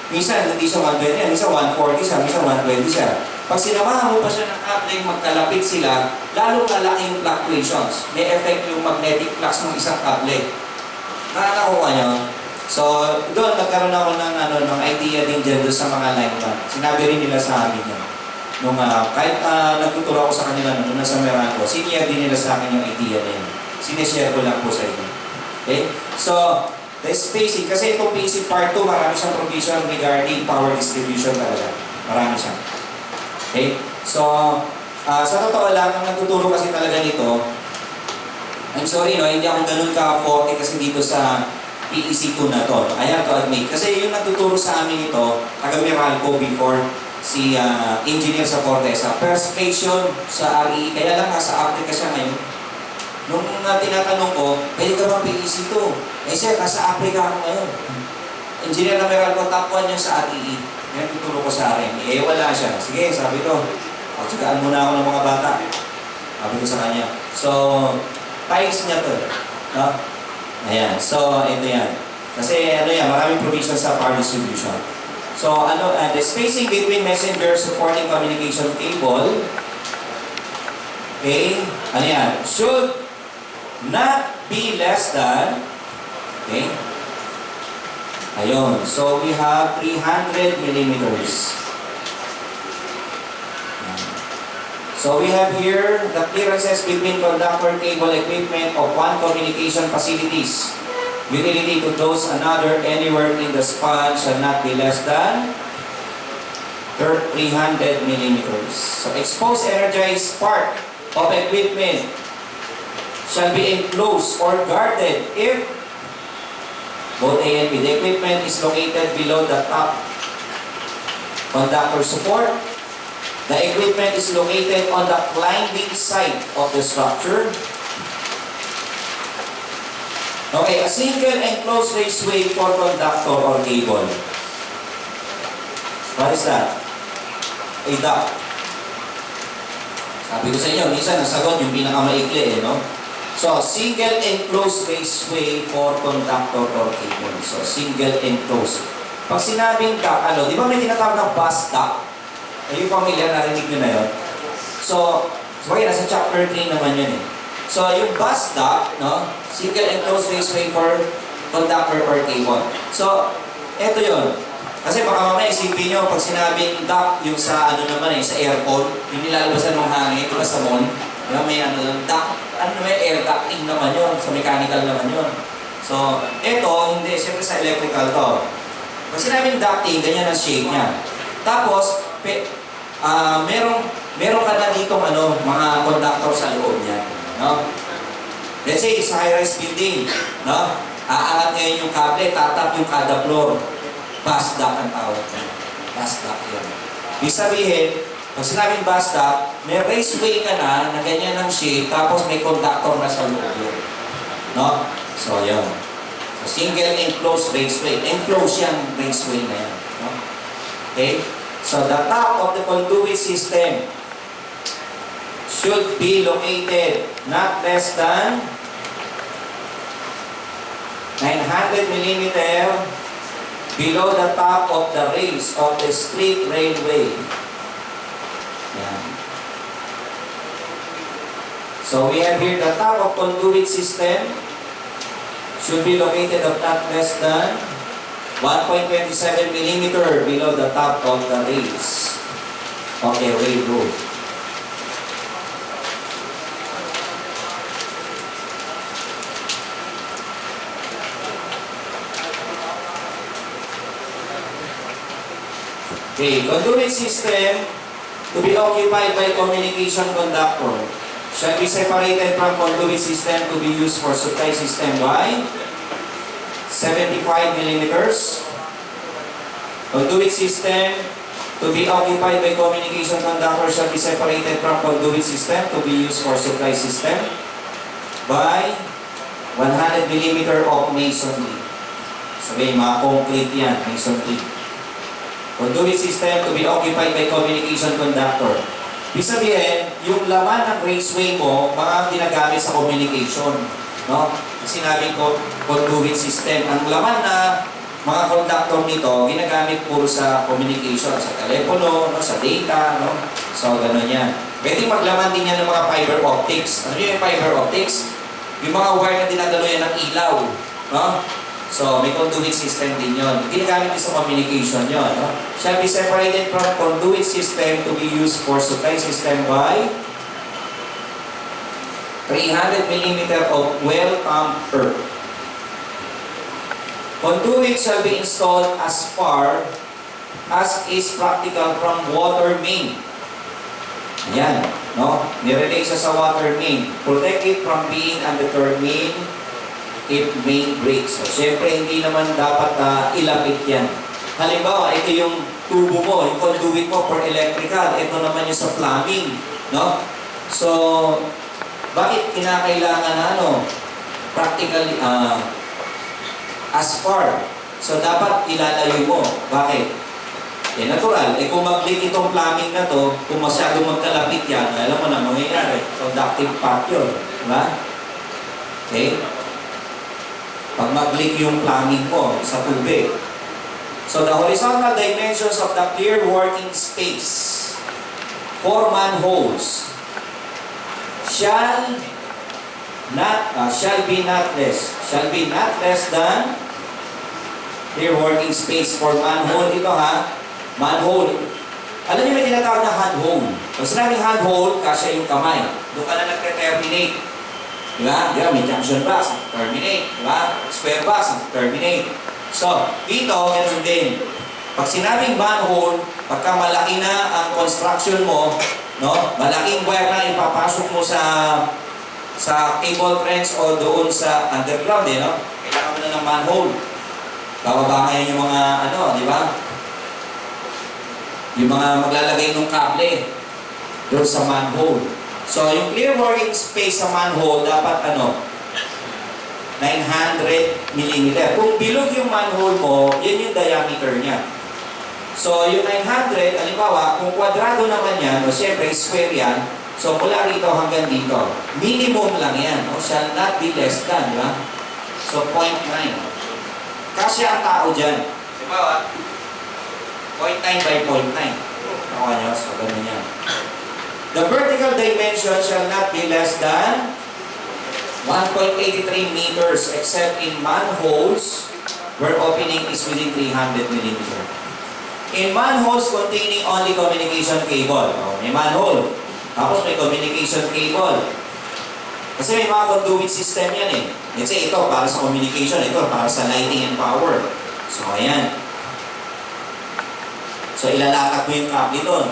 Minsan, hindi siya 120, minsan 140 siya, minsan 120 siya. Pag sinamahan mo pa siya ng kable, magkalapit sila, lalong lalaki yung fluctuations. May effect yung magnetic flux ng isang kable. Nakakakuha nyo? So, doon, nagkaroon ako ng idea din dyan doon sa mga line man. Sinabi rin nila sa amin yun. Kahit nagtuturo ako sa kanila nung nasa Meralco, sinare din nila sa akin yung idea na yun. Sinishare ko lang po sa inyo. Okay? So, the spacing, kasi itong basic part 2, marami siyang provision regarding power distribution talaga. Marami siya. Okay? So, sa totoo lang, ang nagtuturo kasi talaga nito, I'm sorry, hindi ako ganun ka-40 kasi dito sa PEC2 na to. I have to admit. Kasi yung nagtuturo sa amin ito, taga Meralco before, si engineer sa Fortesa, first station sa RE, kaya lang nasa Africa siya ngayon. Nung tinatanong ko, pwede ka bang PEC2? Sir, nasa Africa ako ngayon. Engineer na Meralco, top 1 niya sa RE. Yan tuturo ko sa akin. Wala siya. Sige, sabi ko, pagsagaan muna ako ng mga bata. Sabi ko sa kanya. So, tiles niya to. Ayan. So, ito yan. Kasi maraming provisions sa power distribution. So, the spacing between messenger supporting communication cable, okay, should not be less than, okay, ayun, so we have 300 millimeters. So we have here the clearances between conductor cable equipment of one communication facilities. Utility to those another anywhere in the span shall not be less than 300 millimeters. So exposed energized part of equipment shall be enclosed or guarded if both A and B. The equipment is located below the top conductor support. The equipment is located on the climbing side of the structure. Okay, a single enclosed raceway for conductor or cable. What is that? A duct. Sabi ko sa inyo, minsan nasagot yung pinakamaikli So, single enclosed raceway for conductor or cable. So, single enclosed. Pag sinabing duct, di ba may tinatawag na bus duct? Yung pamilya, narinig nyo na yun. So, nasa chapter 3 naman yun So, yung bus duct, single enclosed raceway for conductor or cable. So, eto yun. Kasi baka mamaya isipin nyo, pag sinabing duct, yung sa ano naman eh, sa aircon, yung nilalabasan ng hangin, diba sa mall, diba may ano yung duct, ano naman air ducting naman yun, sa mechanical naman yun. So, eto, hindi, siyempre sa electrical to. Pag sinabing ducting, ganyan ang shape niya. Tapos, meron ka na ditong ano, mga conductor sa loob niya. No? Let's say, sa high-rise building, no? Aangat ngayon yung kable, tatap yung kada floor. Bus duct ang tawag niya. Bus duct yun. Ibig sabihin, pag sinabing bus duct, may raceway ka na ganyan ang shape, tapos may conductor na sa loob yun. No? So, yun. So, single enclosed raceway. Enclosed yung raceway na yan. No? Okay? So, the top of the conduit system should be located not less than 900 millimeter below the top of the rails of the street railway. Yan. So we have here the top of conduit system should be located of not less than 1.27 millimeter below the top of the rails of the railroad. Okay, conduit system to be occupied by communication conductor shall be separated from conduit system to be used for supply system by 75 millimeters. Conduit system to be occupied by communication conductor shall be separated from conduit system to be used for supply system by 100 millimeter of masonry. Sabihin, mga concrete yan, masonry. Conduit system to be occupied by communication conductor. Ibig sabihin, yung laman ng raceway mo, mga ginagamit sa communication. No? Sinabi ko, conduit system. Ang laman na mga conductor nito, ginagamit puro sa communication, sa telepono, no? Sa data. No? So, gano'n yan. Pwede maglaman din yan ng mga fiber optics. Ano yung fiber optics? Yung mga wire na dinadalo yan ng ilaw. No? So, may conduit system din yun. Ginagamit din sa communication yun. No? Shall be separated from conduit system to be used for supply system by 300 millimeter of well-pumped earth. Conduit shall be installed as far as is practical from water main. Ayan, no? Nirelate siya sa water main. Protect it from being undetermined if main breaks. So, syempre, hindi naman dapat ilapit yan. Halimbawa, ito yung tubo mo, yung conduit mo for electrical. Ito naman yung sa plumbing. No? So, bakit kinakailangan na practically, as far? So, dapat ilalayo mo. Bakit? Natural. Kung mag-leak itong plumbing na to, kung masyadong magkalapit yan, alam mo na, mangyayari. Conductive part yun. Diba? Okay? Pag mag-leak yung plumbing mo sa tubig. So the horizontal dimensions of the clear working space for manholes shall be not less than clear working space for manhole. Ito manhole. Alam niyo may tinatawag na handhole. Pag sinabing handhole, kasi yung kamay. Doon ka na nagte-terminate. Diba? Diba? May junction box, terminate. Diba? Square box, terminate. So, dito, ganun din. Pag sinabing manhole, pagka malaki na ang construction mo, no? Malaking wire na ipapasok mo sa cable trench o doon sa underground, no? Kailangan mo na ng manhole. Bababa ngayon yung mga, di ba? Yung mga maglalagay ng kable doon sa manhole. So, yung clear working space sa manhole, dapat 900 mm. Kung bilog yung manhole mo, yun yung diameter niya. So, yung 900, halimbawa, kung kwadrado naman yan, o siyempre, square yan, so mula rito hanggang dito, minimum lang yan, shall not be less than, di ba? So, 0.9. Kasi ang tao dyan, halimbawa, 0.9 by 0.9. Nakuha nyo, so ganun yan. The vertical dimension shall not be less than 1.83 meters except in manholes where opening is within 300 millimeter. In manholes containing only communication cable. May manhole. Tapos may communication cable. Kasi may mga conduit system yan eh. Let's say ito para sa communication, ito para sa lighting and power. So ayan. So ilalakat mo yung cable doon.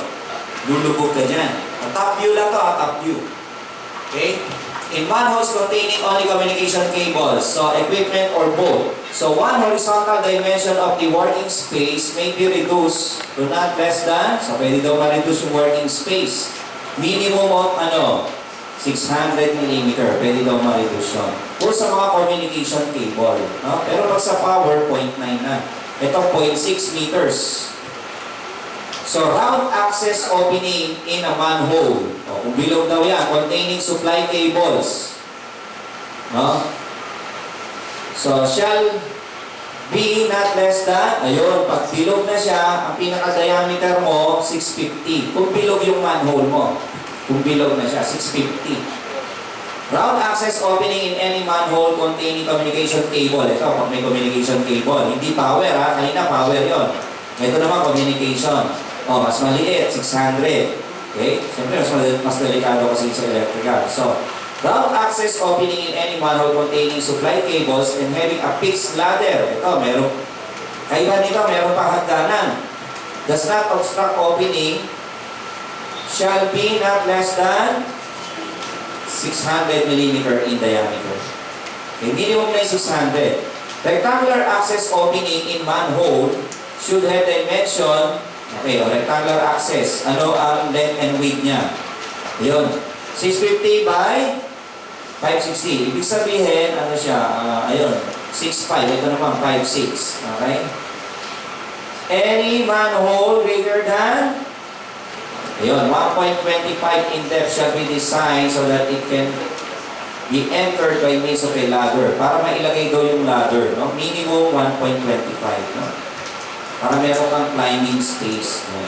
Lulubog ka dyan. Top view lang to top view. Okay? In manholes containing only communication cables, so equipment or both. So one horizontal dimension of the working space may be reduced to not less than, so pwede daw ma-reduce yung working space. Minimum of 600 mm, pwede daw ma-reduce yun. Or sa mga communication cable. No? Pero pag sa power, 0.9 na. Ito, 0.6 meters. So, round access opening in a manhole. O, kung bilog daw yan, containing supply cables. No? So, shall be not less than, ayun, pag bilog na siya, ang pinaka-diameter mo, 650. Kung bilog yung manhole mo. Kung bilog na siya, 650. Round access opening in any manhole containing communication cable. Ito, pag may communication cable. Hindi power ha, kanina power yon. Ito naman communication. O, mas maliit, 600. Okay? Siyempre, mas delikado kasi sa electrical. So, round access opening in any manhole containing supply cables and having a fixed ladder. Ito, meron. Kaiba nito, meron pa hagdanan. Does not obstruct opening. Shall be not less than 600 mm in diameter. Okay, minimum na 600. Rectangular access opening in manhole should have dimension. Okay, rectangular access. Ano ang length and width niya? Ayun. 650 by 560. Ibig sabihin, ano siya? Ayun. 6.5. Ito naman, 5.6. Okay? Any manhole greater than ayun, 1.25 in depth shall be designed so that it can be entered by means of a ladder. Para mailagay daw yung ladder, no? Minimum 1.25, no? Para meron kang climbing space. No?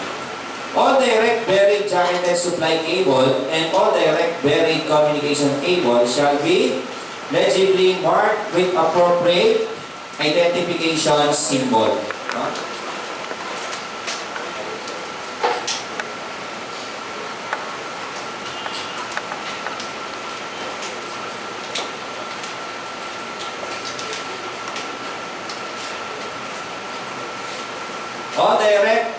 All direct buried jacketed supply cable and all direct buried communication cable shall be legibly marked with appropriate identification symbol. No? All direct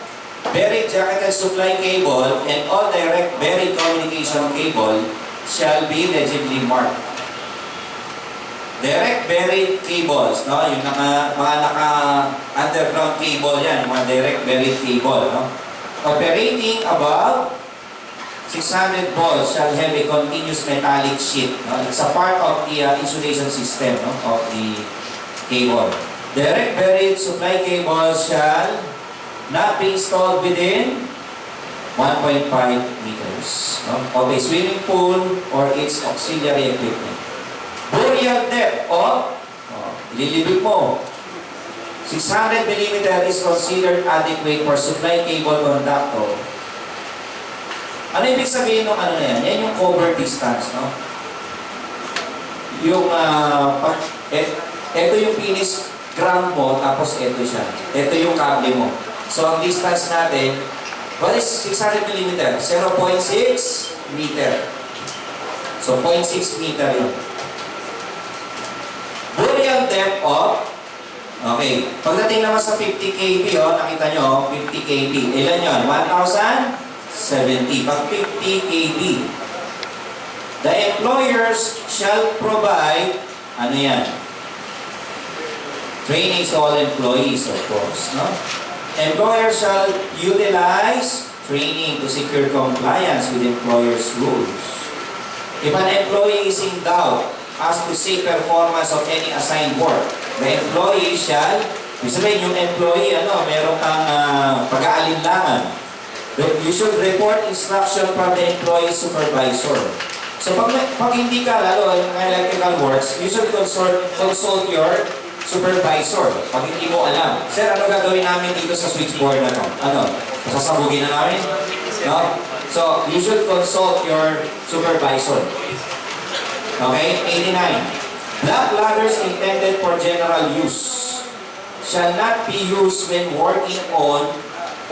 buried jacketed supply cable and all direct buried communication cable shall be legibly marked. Direct buried cables, no? Yung mga naka-underground cable yan, mga direct buried cable, no? Operating above 600 volts shall have a continuous metallic sheet, no? It's a part of the insulation system, no? Of the cable. Direct buried supply cable shall not be installed within 1.5 meters of a swimming pool or its auxiliary equipment. Burial depth of, ililibig mo, 600 mm is considered adequate for supply cable conductor. Ano ibig sabihin ng ano na yan? Yan yung cover distance, no? Yung, ito yung finish ground mo, tapos ito siya. Ito yung cable mo. So, ang distance natin, what is 600 mm? 0.6 meter. So, 0.6 meter yun. Burial depth of, okay, pagdating naman sa 50 kb, nakita nyo, 50 kb. Ilan yun? 1,070. Pag 50 kb. The employers shall provide, ano yan? Training to all employees, of course, no? Employers shall utilize training to secure compliance with employers' rules. If an employee is in doubt as to safe performance of any assigned work, the employee shall, ibig sabihin yung employee, meron kang pag-aalinlangan. You should report instruction from the employee supervisor. So pag hindi ka, lalo yung electrical works, you should consult your supervisor, pag hindi mo alam. Sir, ano gagawin namin dito sa switchboard na to? Sasabugin na namin? No? So, you should consult your supervisor. Okay, 89. Black ladders intended for general use shall not be used when working on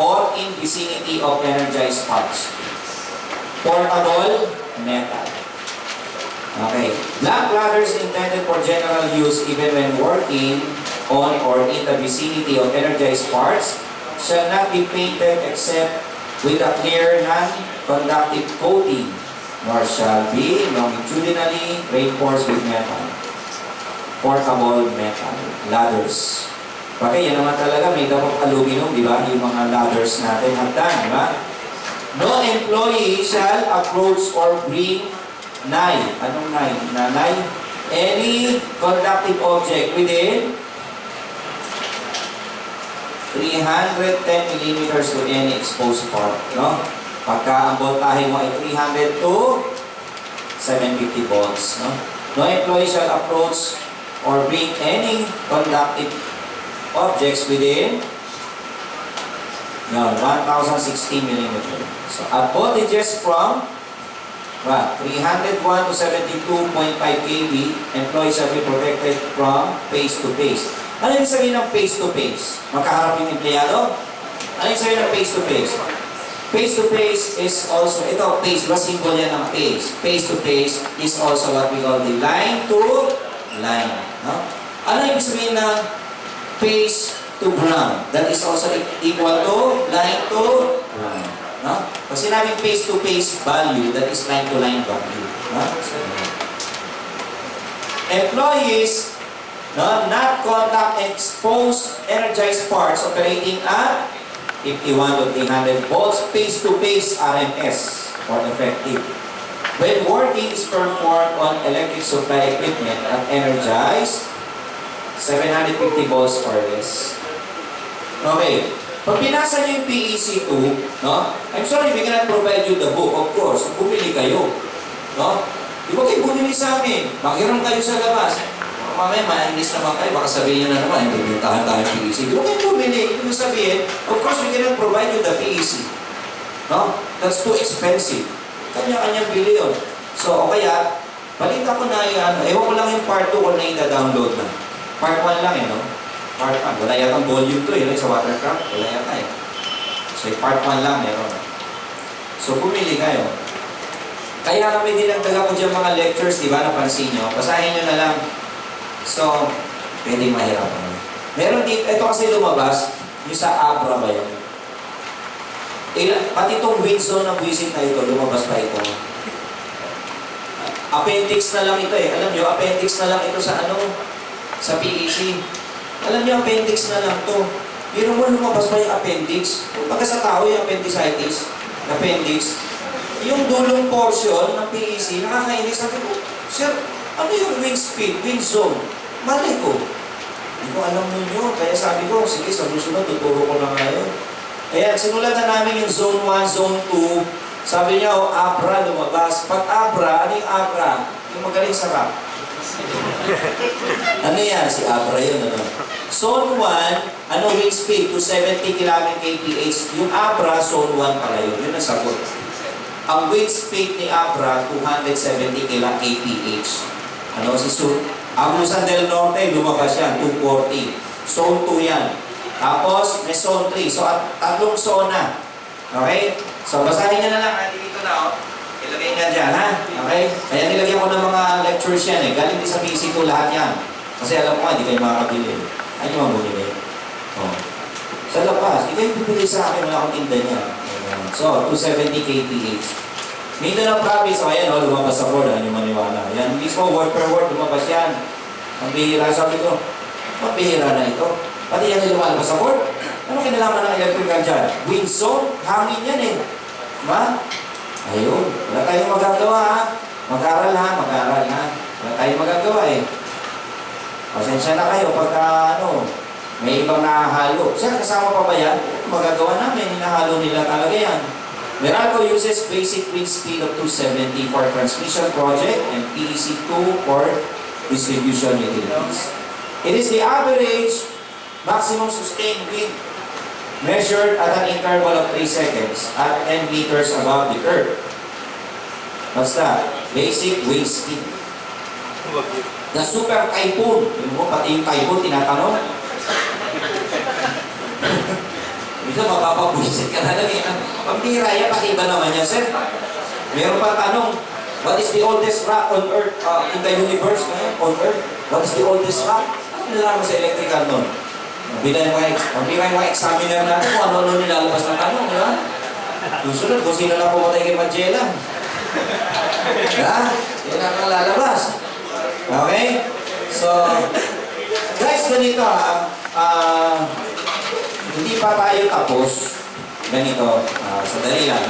or in vicinity of energized parts. Portable metal. Okay. Black ladders intended for general use even when working on or in the vicinity of energized parts shall not be painted except with a clear non-conductive coating, nor shall be longitudinally reinforced with metal. Portable metal. Ladders. Okay, yan naman talaga, may dapat aluminum, di ba? Yung mga ladders natin, hagdan, di ba? No employee shall approach or bring nigh. Anong nigh? Nanay? Any conductive object within 310 millimeters to any exposed part. No? Pagka ang voltahe mo ay 300 to 750 volts. No? No employee shall approach or bring any conductive objects within 1060 millimeters. So, at voltages from 301 to 72.5 kV, employees shall be protected from face-to-face. Ano yung sabihin ng face-to-face? Magkaharap yung empleyado? Ano yung sabihin ng face-to-face? Face-to-face is also, ito, face, diba symbol yan ng face? Face-to-face is also what we call the line-to-line. No? Ano yung sabihin ng face to ground? That is also equal to line to ground. No? Pag sinabing face-to-face value, that is line-to-line value. No? Employees not contact exposed energized parts operating at 51 to 300 volts face-to-face RMS or effective. When working is performed on electric supply equipment at energized 750 volts or less. Okay. Pag pinasa niyo yung PEC2, no? I'm sorry, we cannot provide you the book. Of course, bumili kayo. No? Di ba kayo bumili sa amin? Makiram kayo sa labas. Mamaya, ma-English naman kayo. Baka sabihin nyo na naman, hindi bintahan tayo ng PEC. Di ba kayo bumili? Ibig sabihin, of course, we cannot provide you the PEC. No? That's too expensive. Kanya-kanyang bili yun. So, o kaya, balita ko na yung ewan ko lang yung part 2 ko na i-download na. Part 1 lang no? Part 1. Wala yatang volume 2 sa watercraft. Wala yata So, part 1 lang meron. So, pumili kayo. Kaya kami dinagdaga ko dyan mga lectures, di ba? Napansin nyo. Basahin nyo na lang. So, pwedeng mahirapan. Meron dito, ito kasi lumabas, yung sa Abra ba yun? Pati itong wind zone ng visit na ito, lumabas pa ito. Appendix na lang ito Alam nyo, appendix na lang ito sa sa PEC. Alam niyo, appendix na lang to. Pero mo lumabas pa yung appendix. Pagka sa tao yung appendicitis, appendix, yung dulong portion ng PEC, nakakainis. Sabi ko, sir, ano yung wind speed, wind zone? Mali ko. Hindi ko alam ninyo. Kaya sabi ko, sige, sa susunod, tuturo ko na ngayon. Ayan, sinulat na namin yung zone 1, zone 2. Sabi niya, Abra lumabas. Pag Abra, ano yung Abra? Yung magaling sarap. Ano yan? Si Abra yun, Zone 1, ano wind speed? 270 km/kph. Yung Abra, Zone 1 pala yun. Yun ang sagot. Ang wind speed ni Abra, 270 km/kph. Agusan del Norte, lumabas yan, 240. Zone 2 yan. Tapos, may Zone 3. So, tatlong zona. Okay? So, basahin nyo na lang. Dito na, ilagay nga dyan, ha? Okay? Kaya nilagyan ko ng mga lectures yan, Galing din sa PEC2 lahat yan. Kasi alam ko, hindi kayo makakabili. Ano yung mabuli? Sa labas, hindi kayo bibili sa akin, wala akong tinda niya. So, 270 kph. Mindanao Province, ayan, lumabas sa board, ano yung maniwala. Yan, mismo, word per word, lumabas yan. Ang bihira, sabi ko, mabihira na ito. Pati yan yung lumalabas sa board. Ano kinalaman ng electrical dyan? Wind zone, hangin yan Diba? Ayun, wala tayong magagawa Mag-aral mag-aral Wala tayong magagawa Pasensya na kayo pagka may ibang nakahalo. Sir, kasama pa ba yan? Magagawa namin, hinahalo nila talaga yan. Meralco uses basic wind speed of 270 for transmission project and PEC2 for distribution utilities. It is the average maximum sustained wind measured at an interval of 3 seconds at 10 meters above the earth. What's that? Basic wind speed. The super typhoon. Yung mo, pati yung typhoon, tinatanong. Minsan mapapabuisit ka na lang eh. Pampira yan, pakiba naman yan, sir. Meron pa tanong, what is the oldest rock on earth, in the universe, on earth? What is the oldest rock? Ano nalaman sa electrical nun? Pampira yung mga examiner natin kung ano-ano nilalabas ng tanong, di ba? Susunod, kung sino na pumatay kay Magellan. Ha? Yan ang lalabas. Okay? So, guys, ganito hindi pa tayo tapos. Ganito, sandali lang.